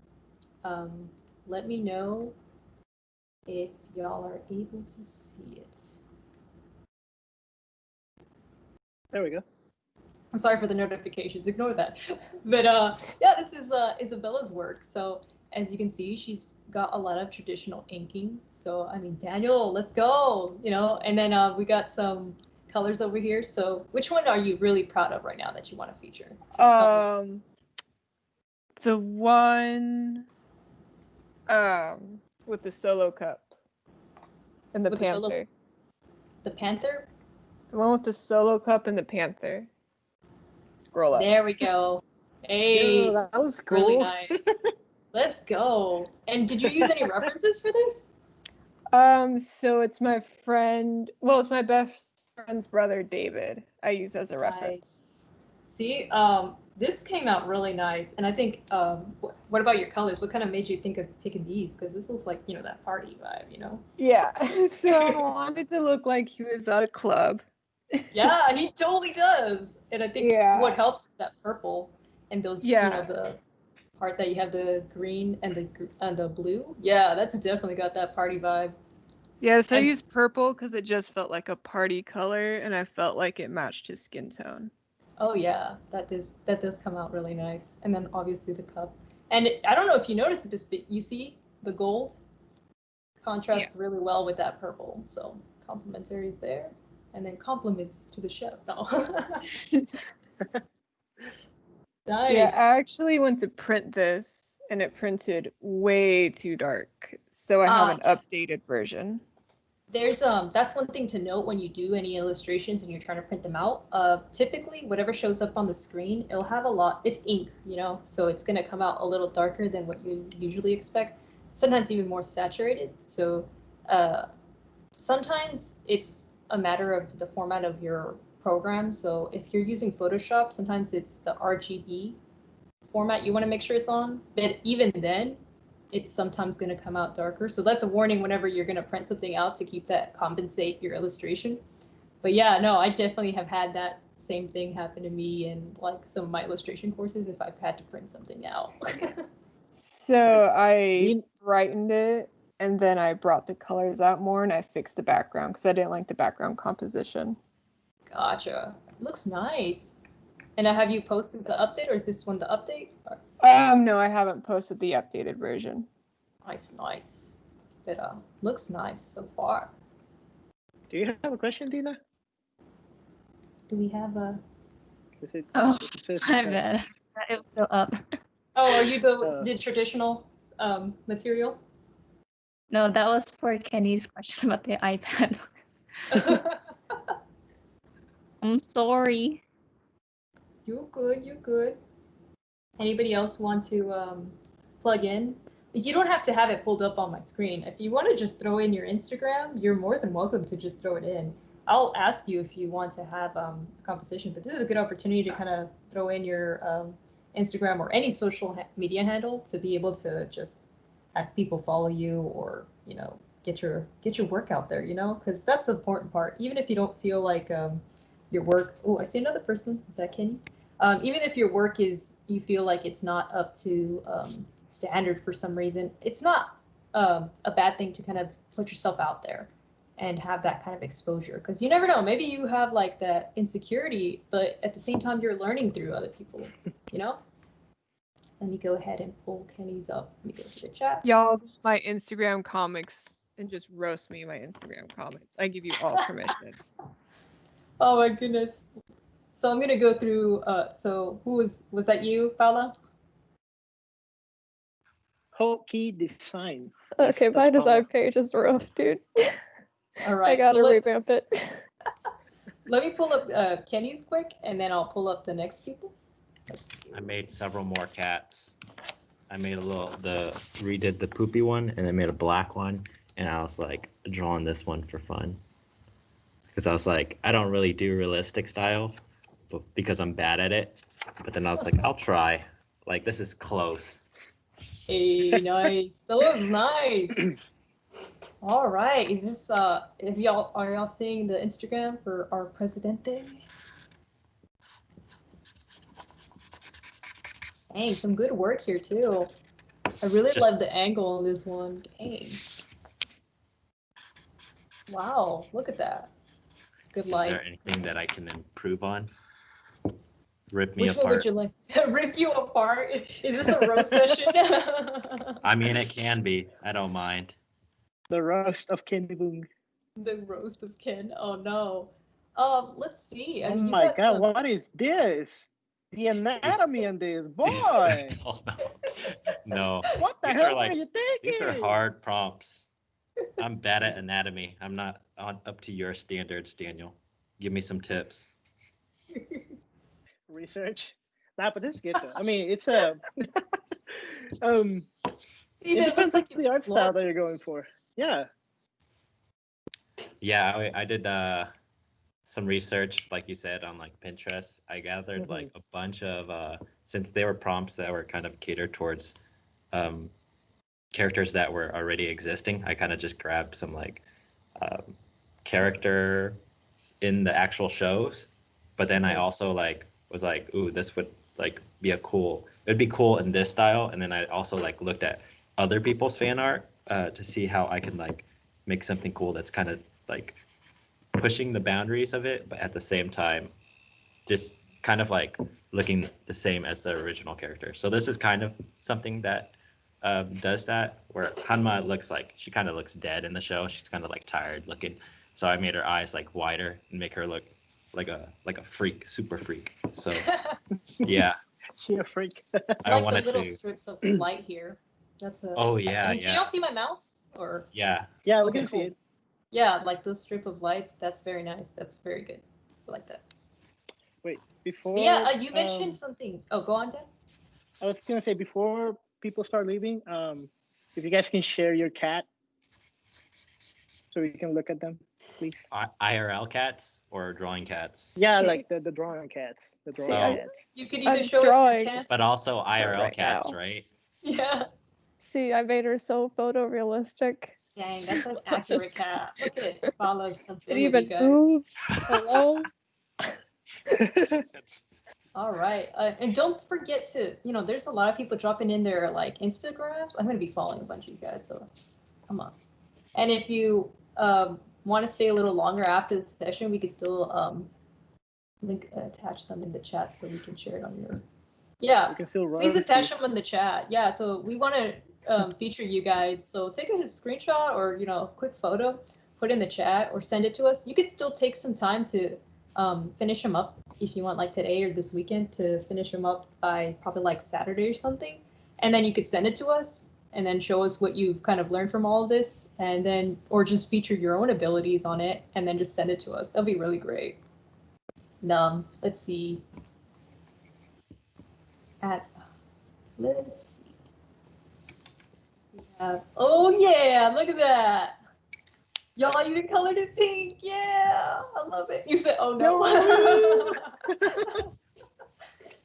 Let me know if y'all are able to see it. There we go. I'm sorry for the notifications, ignore that. But yeah, this is Isabella's work. So as you can see, she's got a lot of traditional inking. So Daniel, let's go, and then we got some colors over here. So which one are you really proud of right now that you want to feature? The one with the solo cup and the panther. The panther? The one with the solo cup and the panther. Scroll up. There we go. Hey, that was cool. Really nice. Let's go. And did you use any references for this? So it's my friend. Well, it's my best friend's brother, David. I use as a reference. See, this came out really nice. And I think, what about your colors? What kind of made you think of picking these? Because this looks like, that party vibe, Yeah. So I wanted to look like he was at a club. Yeah, he totally does. And I think what helps is that purple and those, the part that you have the green and the blue. Yeah, that's definitely got that party vibe. Yeah, so I used purple because it just felt like a party color, and I felt like it matched his skin tone. Oh yeah, that does come out really nice. And then obviously the cup. And I don't know if you noticed this, but you see the gold contrasts really well with that purple. So complementaries there. And then compliments to the chef. No. Nice. Yeah, I actually went to print this, and it printed way too dark. So I have an updated version. There's that's one thing to note when you do any illustrations and you're trying to print them out. Typically, whatever shows up on the screen, it'll have it's ink, so it's gonna come out a little darker than what you usually expect. Sometimes even more saturated. So sometimes it's a matter of the format of your program. So if you're using Photoshop, sometimes it's the RGB format you want to make sure it's on. But even then, it's sometimes going to come out darker. So that's a warning whenever you're going to print something out to keep that compensate your illustration. But yeah, no, I definitely have had that same thing happen to me in like some of my illustration courses if I've had to print something out. So I brightened it, and then I brought the colors out more, and I fixed the background because I didn't like the background composition. Gotcha. Looks nice. And have you posted the update, or is this one the update? No, I haven't posted the updated version. Nice. It looks nice so far. Do you have a question, Dina? Do we have a? Oh, my bad. It was still up. Oh, are you the traditional material? No, that was for Kenny's question about the iPad. I'm sorry. You're good. Anybody else want to plug in? You don't have to have it pulled up on my screen. If you want to just throw in your Instagram, you're more than welcome to just throw it in. I'll ask you if you want to have a composition, but this is a good opportunity to kind of throw in your Instagram or any social media handle to be able to just have people follow you, or get your work out there, because that's the important part. Even if you don't feel like your work. Oh, I see another person. Is that Kenny? Even if your work you feel like it's not up to standard for some reason, it's not a bad thing to kind of put yourself out there and have that kind of exposure, because you never know, maybe you have like that insecurity, but at the same time you're learning through other people. Let me go ahead and pull Kenny's up. Let me go to the chat. Y'all, my Instagram comics, and just roast me in my Instagram comments. I give you all permission. Oh my goodness. So I'm gonna go through. So who was that? You, Paula? Hokey Design. Okay, my That's design Paula. page is rough, dude. All right. I gotta revamp it. Let me pull up Kenny's quick, and then I'll pull up the next people. I made several more cats. I made redid the poopy one, and I made a black one, and I was like drawing this one for fun. Because I was like, I don't really do realistic style, but because I'm bad at it. But then I was like, I'll try. Like, this is close. Hey, nice. That was nice. All right. Is this are y'all seeing the Instagram for our presidente? Dang, some good work here too. I really love the angle on this one. Dang. Wow, look at that. Good light. Is there anything that I can improve on? Rip me Which apart. one would you like? Rip you apart? Is this a roast session? I mean, it can be. I don't mind. The roast of Kenny Boom. The roast of Ken. Oh no. Let's see. I Oh mean, you my got god, some... what is this? The anatomy in this, boy! Oh, no. What the These hell are are you thinking? These are hard prompts. I'm bad at anatomy. I'm not up to your standards, Daniel. Give me some tips. Research. Nah, but this is good though. I mean, it's a it depends on the art style that you're going for. Yeah. Yeah, I did some research, like you said, on like Pinterest. I gathered like a bunch of since they were prompts that were kind of catered towards characters that were already existing. I kind of just grabbed some like character in the actual shows, but then I also like was like, ooh, this would like it would be cool in this style. And then I also like looked at other people's fan art to see how I can like make something cool that's kind of like pushing the boundaries of it, but at the same time just kind of like looking the same as the original character. So this is kind of something that does that, where Hanma looks like she kind of looks dead in the show. She's kind of like tired looking. So I made her eyes like wider and make her look like a freak, super freak. So yeah. She a freak. I like wanted the little to. strips of light here. That's a. Oh yeah, Can y'all see my mouse? Or yeah. Yeah, we okay, can see it. Yeah, like those strip of lights. That's very nice. That's very good. I like that. Wait, before. But yeah, you mentioned something. Oh, go on, Dan. I was gonna say before people start leaving, if you guys can share your cat, so we can look at them, please. IRL cats or drawing cats? Yeah, like the drawing cats. The drawing cats. You could either I'm show drawing. it through cat. But also IRL right cats, now. right? Yeah. See, I made her so photorealistic. Dang, that's an accurate cat. Look at Paula's It ability, even guys. moves. Hello? All right, and don't forget to, there's a lot of people dropping in their like Instagrams. I'm gonna be following a bunch of you guys, so come on. And if you want to stay a little longer after the session, we could still attach them in the chat so we can share it on your. Yeah, You can still please roast attach me. them in the chat. Yeah, so we want to feature you guys. So take a screenshot or a quick photo, put it in the chat or send it to us. You could still take some time to finish them up if you want, like today or this weekend, to finish them up by probably like Saturday or something, and then you could send it to us and then show us what you've kind of learned from all of this, and then or just feature your own abilities on it and then just send it to us. That'll be really great. Let's see. Let's see. We have, oh yeah, look at that. Y'all even colored it pink. Yeah, I love it. You said, oh no.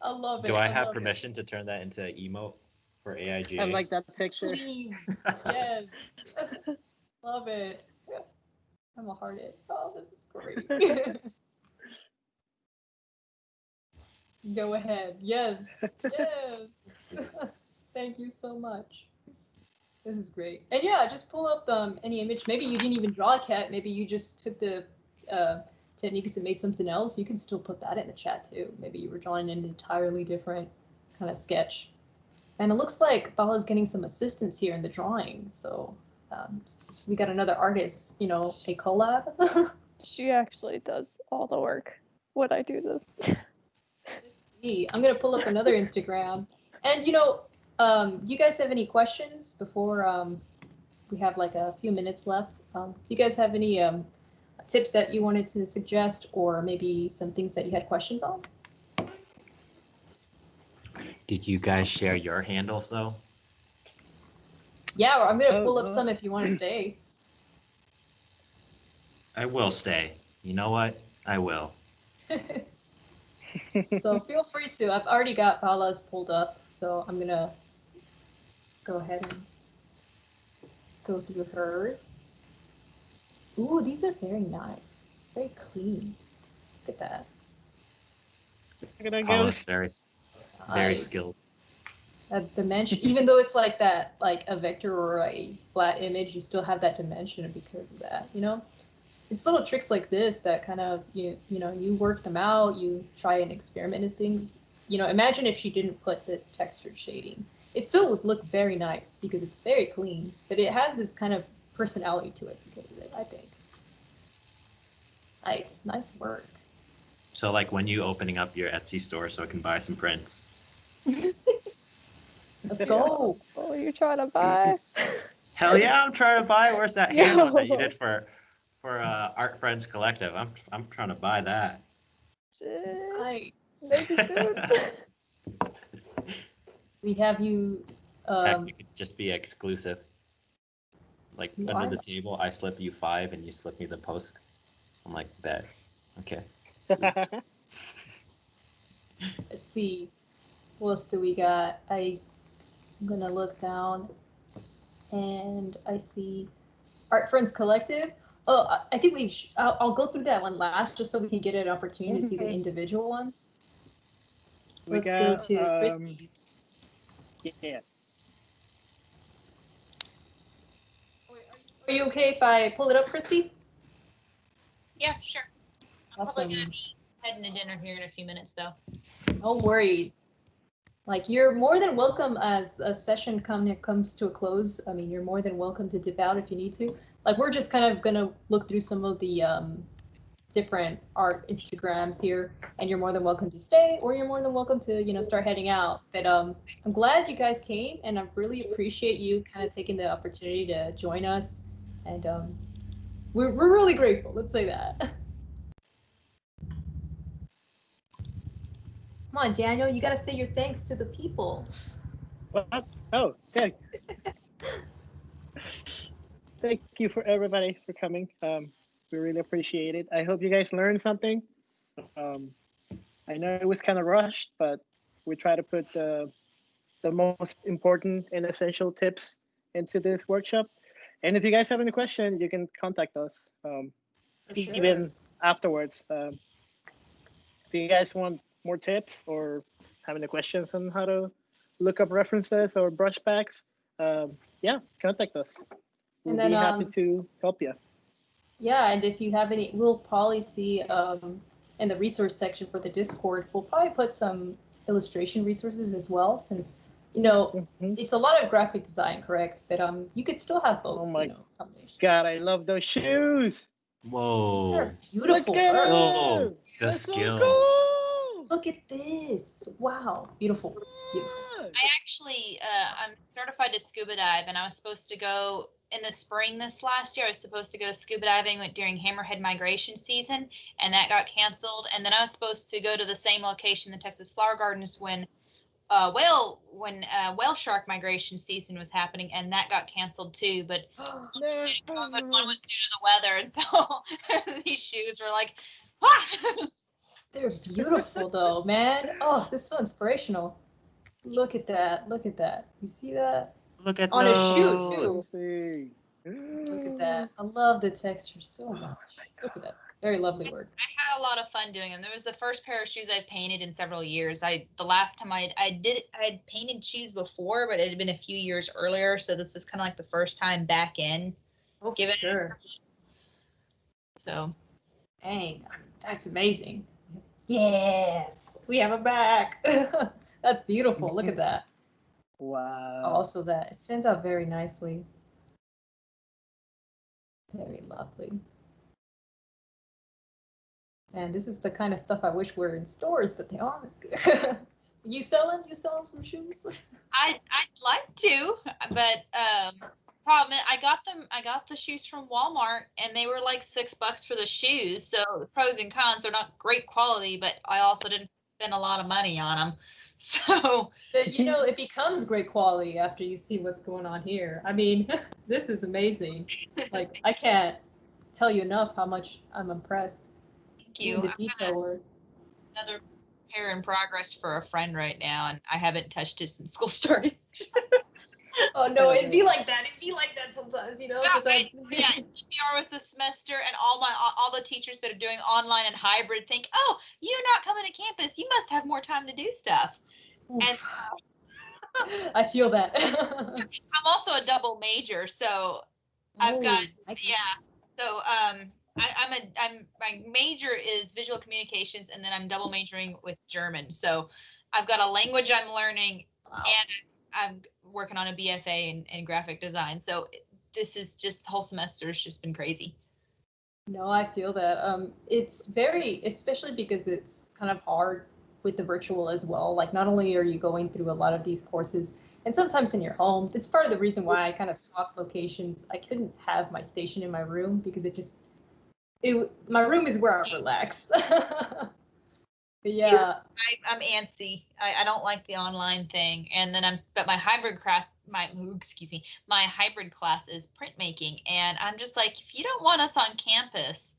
I love it. Do I have permission to turn that into emote for AIGA? I like that texture. Please. Yes. Love it. I'm a hearted. Oh, this is great. Go ahead. Yes. Yes. Thank you so much. This is great. And yeah, just pull up any image. Maybe you didn't even draw a cat. Maybe you just took the techniques and made something else. You can still put that in the chat too. Maybe you were drawing an entirely different kind of sketch. And it looks like Bala's getting some assistance here in the drawing. So we got another artist, a collab. She actually does all the work when I do this. I'm going to pull up another Instagram. And, you guys have any questions before we have like a few minutes left? Do you guys have any tips that you wanted to suggest, or maybe some things that you had questions on? Did you guys share your handles though? Yeah, I'm going to pull up some if you want to stay. I will stay. You know what? I will. So feel free to. I've already got Bala's pulled up, so I'm going to go ahead and go through hers. Ooh, these are very nice. Very clean. Look at that. Look at that Paula's ghost. very skilled. That dimension, even though it's like that, like a vector or a flat image, you still have that dimension because of that, It's little tricks like this that kind of, you work them out, you try and experiment with things. Imagine if she didn't put this textured shading. It still would look very nice because it's very clean, but it has this kind of personality to it because of it, I think. Nice work. So like when you opening up your Etsy store so I can buy some prints. Let's go. Oh, you're trying to buy? Hell yeah, I'm trying to buy. Where's that hand one that you did for Art Friends Collective? I'm trying to buy that. Shit. Nice. Maybe soon. We have you. Heck, you could just be exclusive. Like You under are? the table, I slip you 5 and you slip me the post. I'm like, bet. Okay. Let's see. What else do we got? I'm gonna look down, and I see Art Friends Collective. Oh, I think I'll go through that one last, just so we can get an opportunity to see the individual ones. So let's go to Christie's. Yeah. Are you okay if I pull it up, Christy? Yeah, sure. I'm Awesome. probably gonna be heading to dinner here in a few minutes, though. No worries. Like, you're more than welcome as a session comes to a close. I mean, you're more than welcome to dip out if you need to. Like, we're just kind of gonna look through some of the different art Instagrams here, and you're more than welcome to stay, or you're more than welcome to start heading out. But I'm glad you guys came, and I really appreciate you kind of taking the opportunity to join us, and we're really grateful. Let's say that. Come on, Daniel, you gotta say your thanks to the people. What? Oh, okay. Thank you for everybody for coming. We really appreciate it. I hope you guys learned something. I know it was kind of rushed, but we try to put the most important and essential tips into this workshop. And if you guys have any questions, you can contact us For sure. even afterwards. If you guys want more tips or have any questions on how to look up references or brush packs, yeah, contact us. We'll And then, be happy to help you. yeah, and if you have any, we'll probably see in the resource section for the Discord, we'll probably put some illustration resources as well, since, you know, it's a lot of graphic design, correct? But you could still have both, Oh my you know, combination. God, I love those shoes. Whoa. These are beautiful. Look at Earth. Oh, the That's so skills. cool. Look at this. Wow. Beautiful. Beautiful. I actually, I'm certified to scuba dive, and I was supposed to go in the spring this last year. I was supposed to go scuba diving during hammerhead migration season, and that got canceled. And then I was supposed to go to the same location, the Texas Flower Gardens, when whale shark migration season was happening, and that got canceled too. But one was due to COVID, one was due to the weather, and so these shoes were like, ah! They're beautiful though, man. Oh, this is so inspirational. Look at that. Look at that. You see that? Look at On a shoe those. too. Look at that. I love the texture so much. Look at that. Very lovely work. I had a lot of fun doing them. There was the first pair of shoes I've painted in several years. The last time I had painted shoes before, but it had been a few years earlier, so this was kind of like the first time back in. Oh, for sure. So, dang, that's amazing. Yes, we have a back. That's beautiful. Look at that. Wow. Also, that it stands out very nicely. Very lovely. And this is the kind of stuff I wish were in stores, but they aren't. You selling some shoes? I'd like to, but problem is, I got the shoes from Walmart, and they were like $6 for the shoes. So the pros and cons, they're not great quality, but I also didn't spend a lot of money on them. So, but you know, it becomes great quality after you see what's going on here. I mean, this is amazing. Like, I can't tell you enough how much I'm impressed. Thank you. The detail work. Another pair in progress for a friend right now, and I haven't touched it since school started. Oh no, it'd be like that. It'd be like that sometimes, you know. Yeah, CPR was this semester, and all the teachers that are doing online and hybrid think, oh, you're not coming to campus. You must have more time to do stuff. Oof. And I feel that. I'm also a double major, so I've got So my major is visual communications, and then I'm double majoring with German. So I've got a language I'm learning, and I'm working on a BFA in graphic design. So this is just, the whole semester has just been crazy. No, I feel that. It's very, especially because it's kind of hard with the virtual as well. Like, not only are you going through a lot of these courses, and sometimes in your home, it's part of the reason why I kind of swapped locations. I couldn't have my station in my room because my room is where I relax. But yeah. I'm antsy. I don't like the online thing. And then but my hybrid class, my hybrid class is printmaking. And I'm just like, if you don't want us on campus,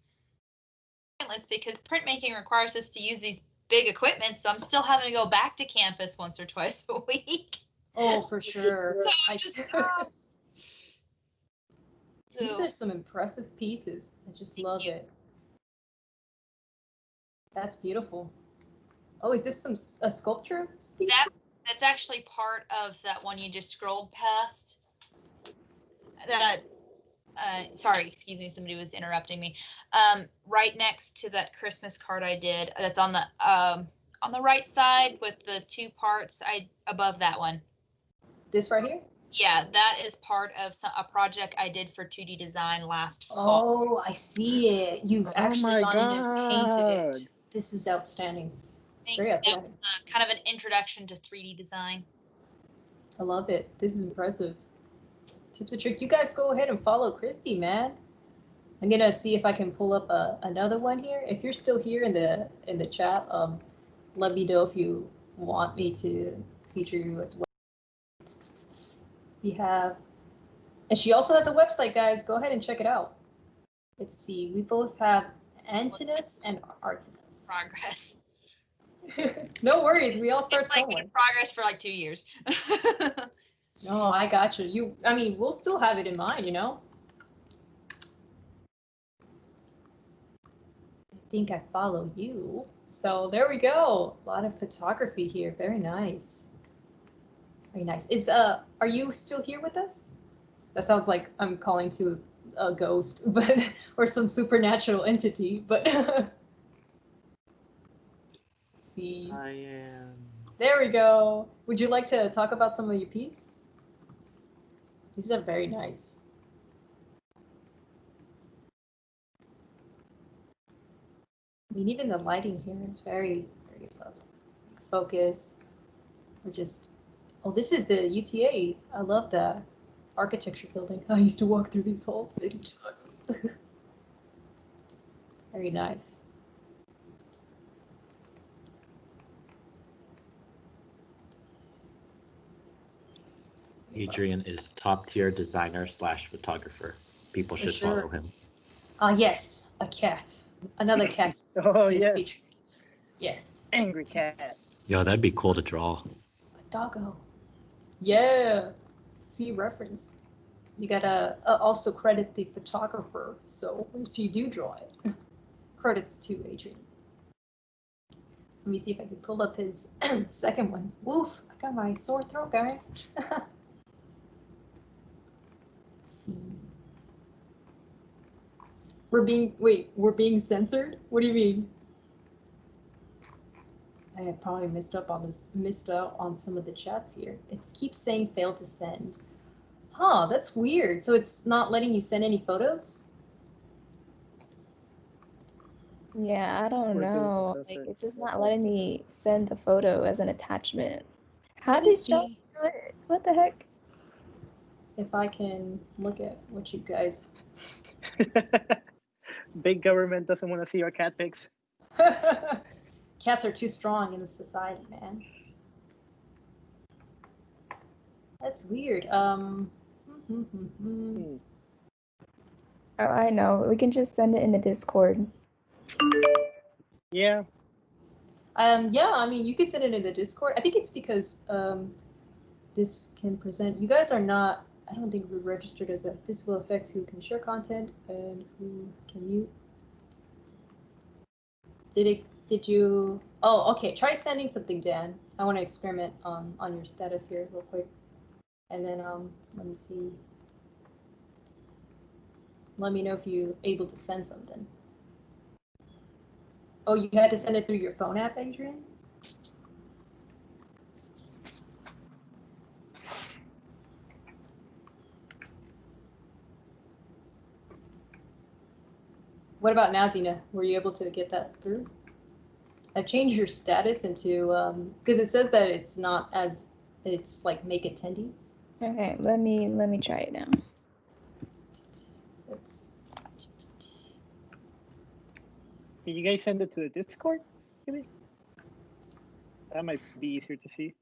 because printmaking requires us to use these big equipment, so I'm still having to go back to campus once or twice a week. Oh, for sure. So These are some impressive pieces. I just love it. That's beautiful. Oh, is this a sculpture? That's actually part of that one you just scrolled past. Sorry, excuse me, somebody was interrupting me. Right next to that Christmas card I did, that's on the right side with the two parts, above that one. This right here? Yeah, that is part of a project I did for 2D design last fall. Oh, I see it. You've actually gone in and painted it. This is outstanding. Thank you. That was kind of an introduction to 3D design. I love it. This is impressive. Tips and tricks. You guys go ahead and follow Christy, man. I'm gonna see if I can pull up another one here. If you're still here in the chat, let me know if you want me to feature you as well. We have, and she also has a website, guys. Go ahead and check it out. Let's see. We both have Antinous and Artemis. Progress. No worries. We all start it's like somewhere. In progress for like 2 years. No, I got you. I mean, we'll still have it in mind, you know. I think I follow you. So there we go. A lot of photography here. Very nice. Very nice. Are you still here with us? That sounds like I'm calling to a ghost, but or some supernatural entity, but see. I am. There we go. Would you like to talk about some of your pieces? These are very nice. I mean, even the lighting here is very, very lovely. Focus. We're just, oh, this is the UTA. I love that architecture building. I used to walk through these halls many times. Very nice. Adrian is top tier designer / photographer. People should follow him. Yes, a cat. Another cat. Oh, yes. Featured. Yes. Angry cat. Yo, that'd be cool to draw. A doggo. Yeah. See reference. You gotta also credit the photographer. So if you do draw it, credits to Adrian. Let me see if I can pull up his second one. Woof! I got my sore throat, guys. Let's see. We're being censored? What do you mean? I have probably missed out on some of the chats here. It keeps saying failed to send. Huh, that's weird. So it's not letting you send any photos? Yeah, I don't know. Like, it's just not letting me send the photo as an attachment. How did y'all do it? What the heck? If I can look at what you guys... Big government doesn't want to see our cat pics. Cats are too strong in the society, man. That's weird. Oh, I know. We can just send it in the Discord. Yeah. Yeah, I mean, you could send it in the Discord. I think it's because this can present. You guys are not. I don't think we're registered as a. This will affect who can share content and who can mute. Did you? Oh, okay. Try sending something, Dan. I want to experiment on your status here real quick, and then let me see. Let me know if you're able to send something. Oh, you had to send it through your phone app, Adrian? What about now, Dina? Were you able to get that through? I've changed your status into, because it says that it's not as, it's like make attendee. Okay, let me try it now. Can you guys send it to the Discord? Maybe? That might be easier to see.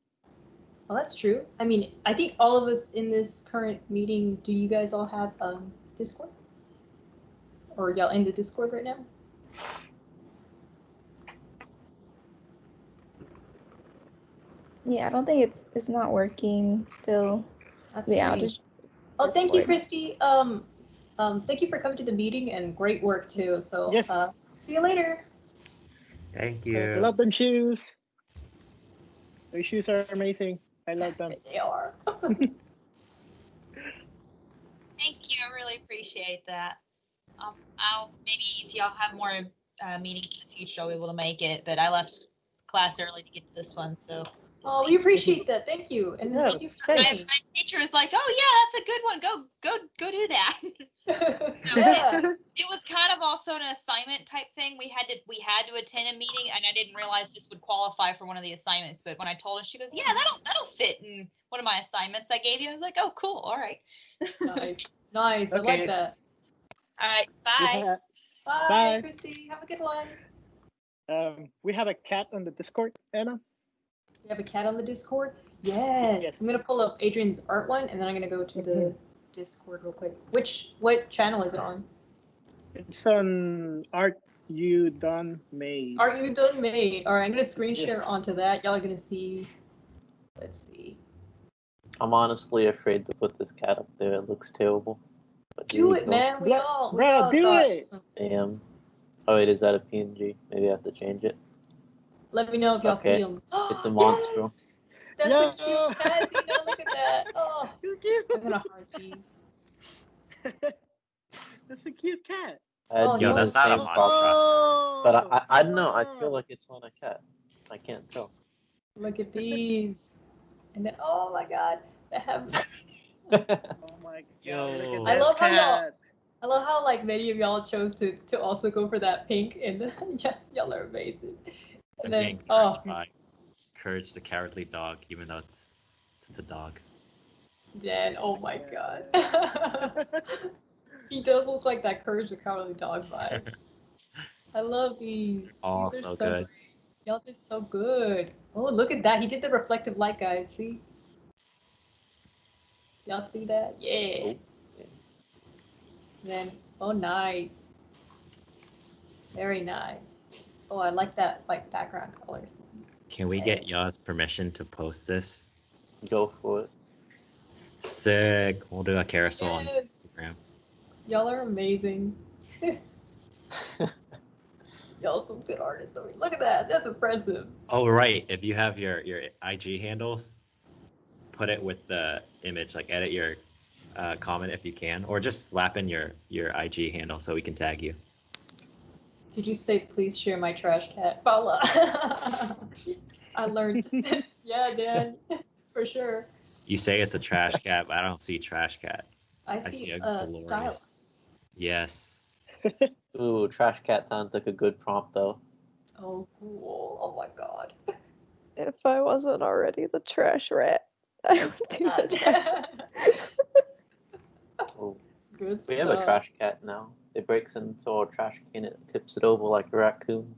Well, that's true. I mean, I think all of us in this current meeting, do you guys all have Discord? Or y'all in the Discord right now? Yeah, I don't think it's not working still. That's yeah, I'll strange. just. Oh, thank you, Christy. Thank you for coming to the meeting and great work too. So yes. See you later. Thank you. I love them shoes. Those shoes are amazing. I love them. They are. Thank you. I really appreciate that. I'll maybe if y'all have more meetings in the future, I'll be able to make it. But I left class early to get to this one, so. Oh, we appreciate that. Thank you, and yeah, thank you for my teacher was like, "Oh yeah, that's a good one. Go do that." So it was kind of also an assignment type thing. We had to attend a meeting, and I didn't realize this would qualify for one of the assignments. But when I told her, she goes, "Yeah, that'll fit in one of my assignments I gave you." I was like, "Oh, cool. All right." Nice. Okay. I like that. All right. Bye. Bye, Christy. Have a good one. We have a cat on the Discord, Anna. You have a cat on the Discord? Yes. I'm gonna pull up Adrian's art one, and then I'm gonna go to the Discord real quick. What channel is it on? It's on Art You Done Made. Art You Done Made. All right, I'm gonna screen share onto that. Y'all are gonna see. Let's see. I'm honestly afraid to put this cat up there. It looks terrible. Do it, man. We all do it. Damn. Oh wait, is that a PNG? Maybe I have to change it. Let me know if y'all see him. It's a monster. Yes! That's a cute cat, Dino. Look at that. Oh, I'm gonna heart these. That's a cute cat. Yo, that's not a monster. But I don't know. I feel like it's not a cat. I can't tell. Look at these. And then, oh my god, they have. Oh my god! Look at I love cat. how I love how like many of y'all chose to also go for that pink, and yeah, y'all are amazing. And then Courage the Cowardly Dog, even though it's a dog. Dan, oh my god. He does look like that Courage the Cowardly Dog vibe. I love these. Oh, These are so good. Great. Y'all did so good. Oh, look at that. He did the reflective light, guys. See? Y'all see that? Yeah. Then, oh, nice. Very nice. Oh, I like that like background colors. Can we get y'all's permission to post this? Go for it. Sick. We'll do a carousel on Instagram. Y'all are amazing. Y'all some good artists. I mean, look at that. That's impressive. Oh, right. If you have your IG handles, put it with the image. Like, edit your comment if you can, or just slap in your IG handle so we can tag you. Did you say please share my trash cat? Paula. I learned. Yeah, Dan, for sure. You say it's a trash cat, but I don't see trash cat. I see a glorious. style. Yes. Ooh, trash cat sounds like a good prompt though. Oh, cool. Oh my god. If I wasn't already the trash rat, I would do the trash. Oh. Good We have a trash cat now. It breaks into our trash can, it tips it over like a raccoon.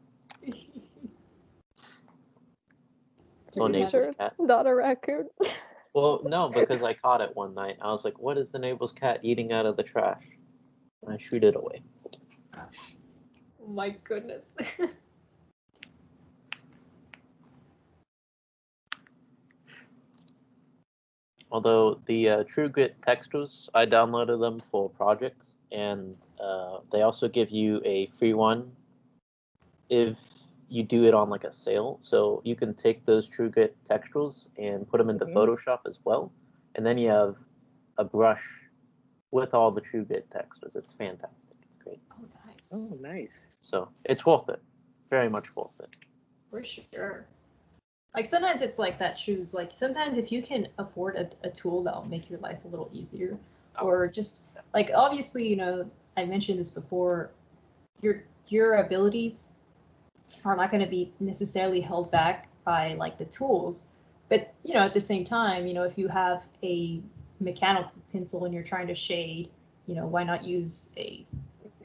So neighbor's cat. Not a raccoon. Well, no, because I caught it one night. I was like, what is the neighbor's cat eating out of the trash? And I shoot it away. Oh my goodness. Although the True Grit textures, I downloaded them for projects, and they also give you a free one if you do it on like a sale. So you can take those True Grit textures and put them into Photoshop as well, and then you have a brush with all the True Grit textures. It's fantastic. It's great. Oh, nice. Oh, nice. So it's worth it. Very much worth it. For sure. Like sometimes it's like that shoes. Like sometimes if you can afford a tool that'll make your life a little easier, or just like obviously, you know, I mentioned this before, your abilities are not going to be necessarily held back by like the tools, but you know, at the same time, you know, if you have a mechanical pencil and you're trying to shade, you know, why not use a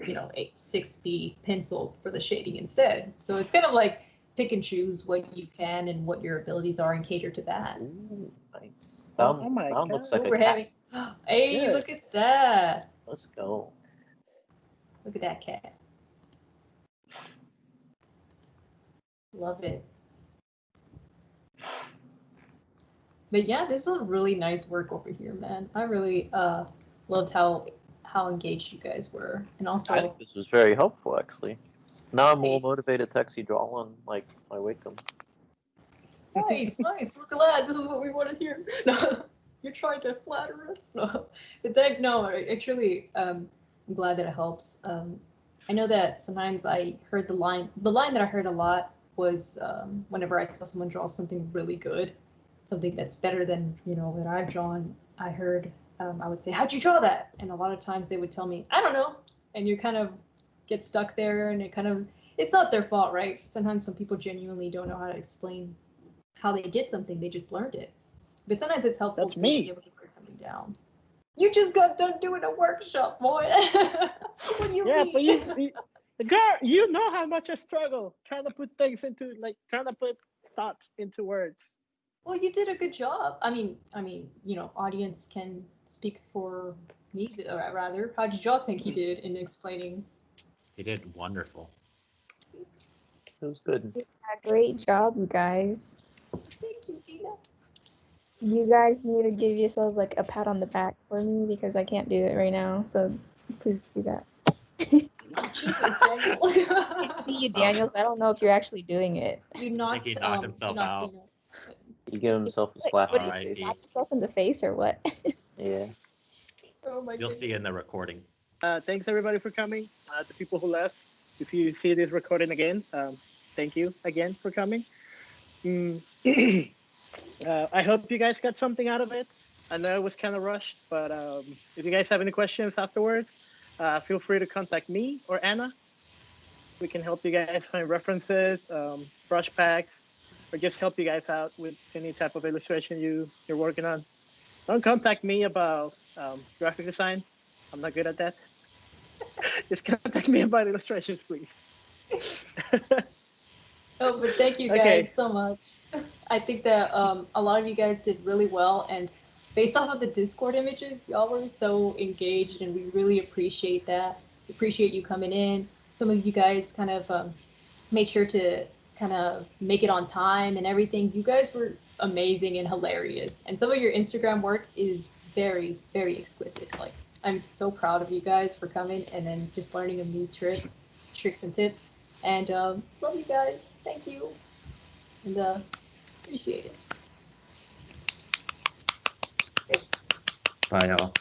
6B pencil for the shading instead? So it's kind of like pick and choose what you can and what your abilities are and cater to that. Ooh, nice. Oh my god. Looks like we're having. Hey, Good. look at that. Let's go. Look at that cat. Love it. But yeah, this is really nice work over here, man. I really loved how engaged you guys were, and also I think this was very helpful, actually. Now I'm more motivated to actually draw on like my Wacom. Nice. We're glad. This is what we want to hear. No, you're trying to flatter us. No, but actually, I'm glad that it helps. I know that sometimes I heard the line that I heard a lot was whenever I saw someone draw something really good, something that's better than, you know, that I've drawn, I heard, I would say, how'd you draw that? And a lot of times they would tell me, I don't know. And you kind of get stuck there, and it's not their fault, right? Sometimes some people genuinely don't know how to explain how they did something, they just learned it. But sometimes it's helpful to be able to break something down. You just got done doing a workshop, boy. What do you mean? But girl, you know how much I struggle trying to put thoughts into words. Well, you did a good job. I mean, you know, audience can speak for me, or rather. How did y'all think he did in explaining? He did wonderful. It was good. Yeah, great job, you guys. Thank you, Gina. You guys need to give yourselves like a pat on the back for me because I can't do it right now. So please do that. Jesus, Daniel. I can see you, Daniel, so I don't know if you're actually doing it. You I knocked, think he knocked himself out. You give himself a slap What on did the you face. slap yourself in the face or what? Yeah. Oh my You'll goodness. see in the recording. Thanks everybody for coming. The people who left, if you see this recording again, thank you again for coming. I hope you guys got something out of it. I know it was kind of rushed, but if you guys have any questions afterwards, feel free to contact me or Anna. We can help you guys find references, brush packs, or just help you guys out with any type of illustration you're working on. Don't contact me about graphic design. I'm not good at that. Just contact me about illustrations, please. Oh, but thank you guys Okay. so much. I think that a lot of you guys did really well, and based off of the Discord images, y'all were so engaged, and we really appreciate that. Appreciate you coming in. Some of you guys kind of made sure to kind of make it on time and everything. You guys were amazing and hilarious, and some of your Instagram work is very, very exquisite. Like, I'm so proud of you guys for coming and then just learning of new tricks and tips. And love you guys. Thank you. And appreciate it. Bye, y'all.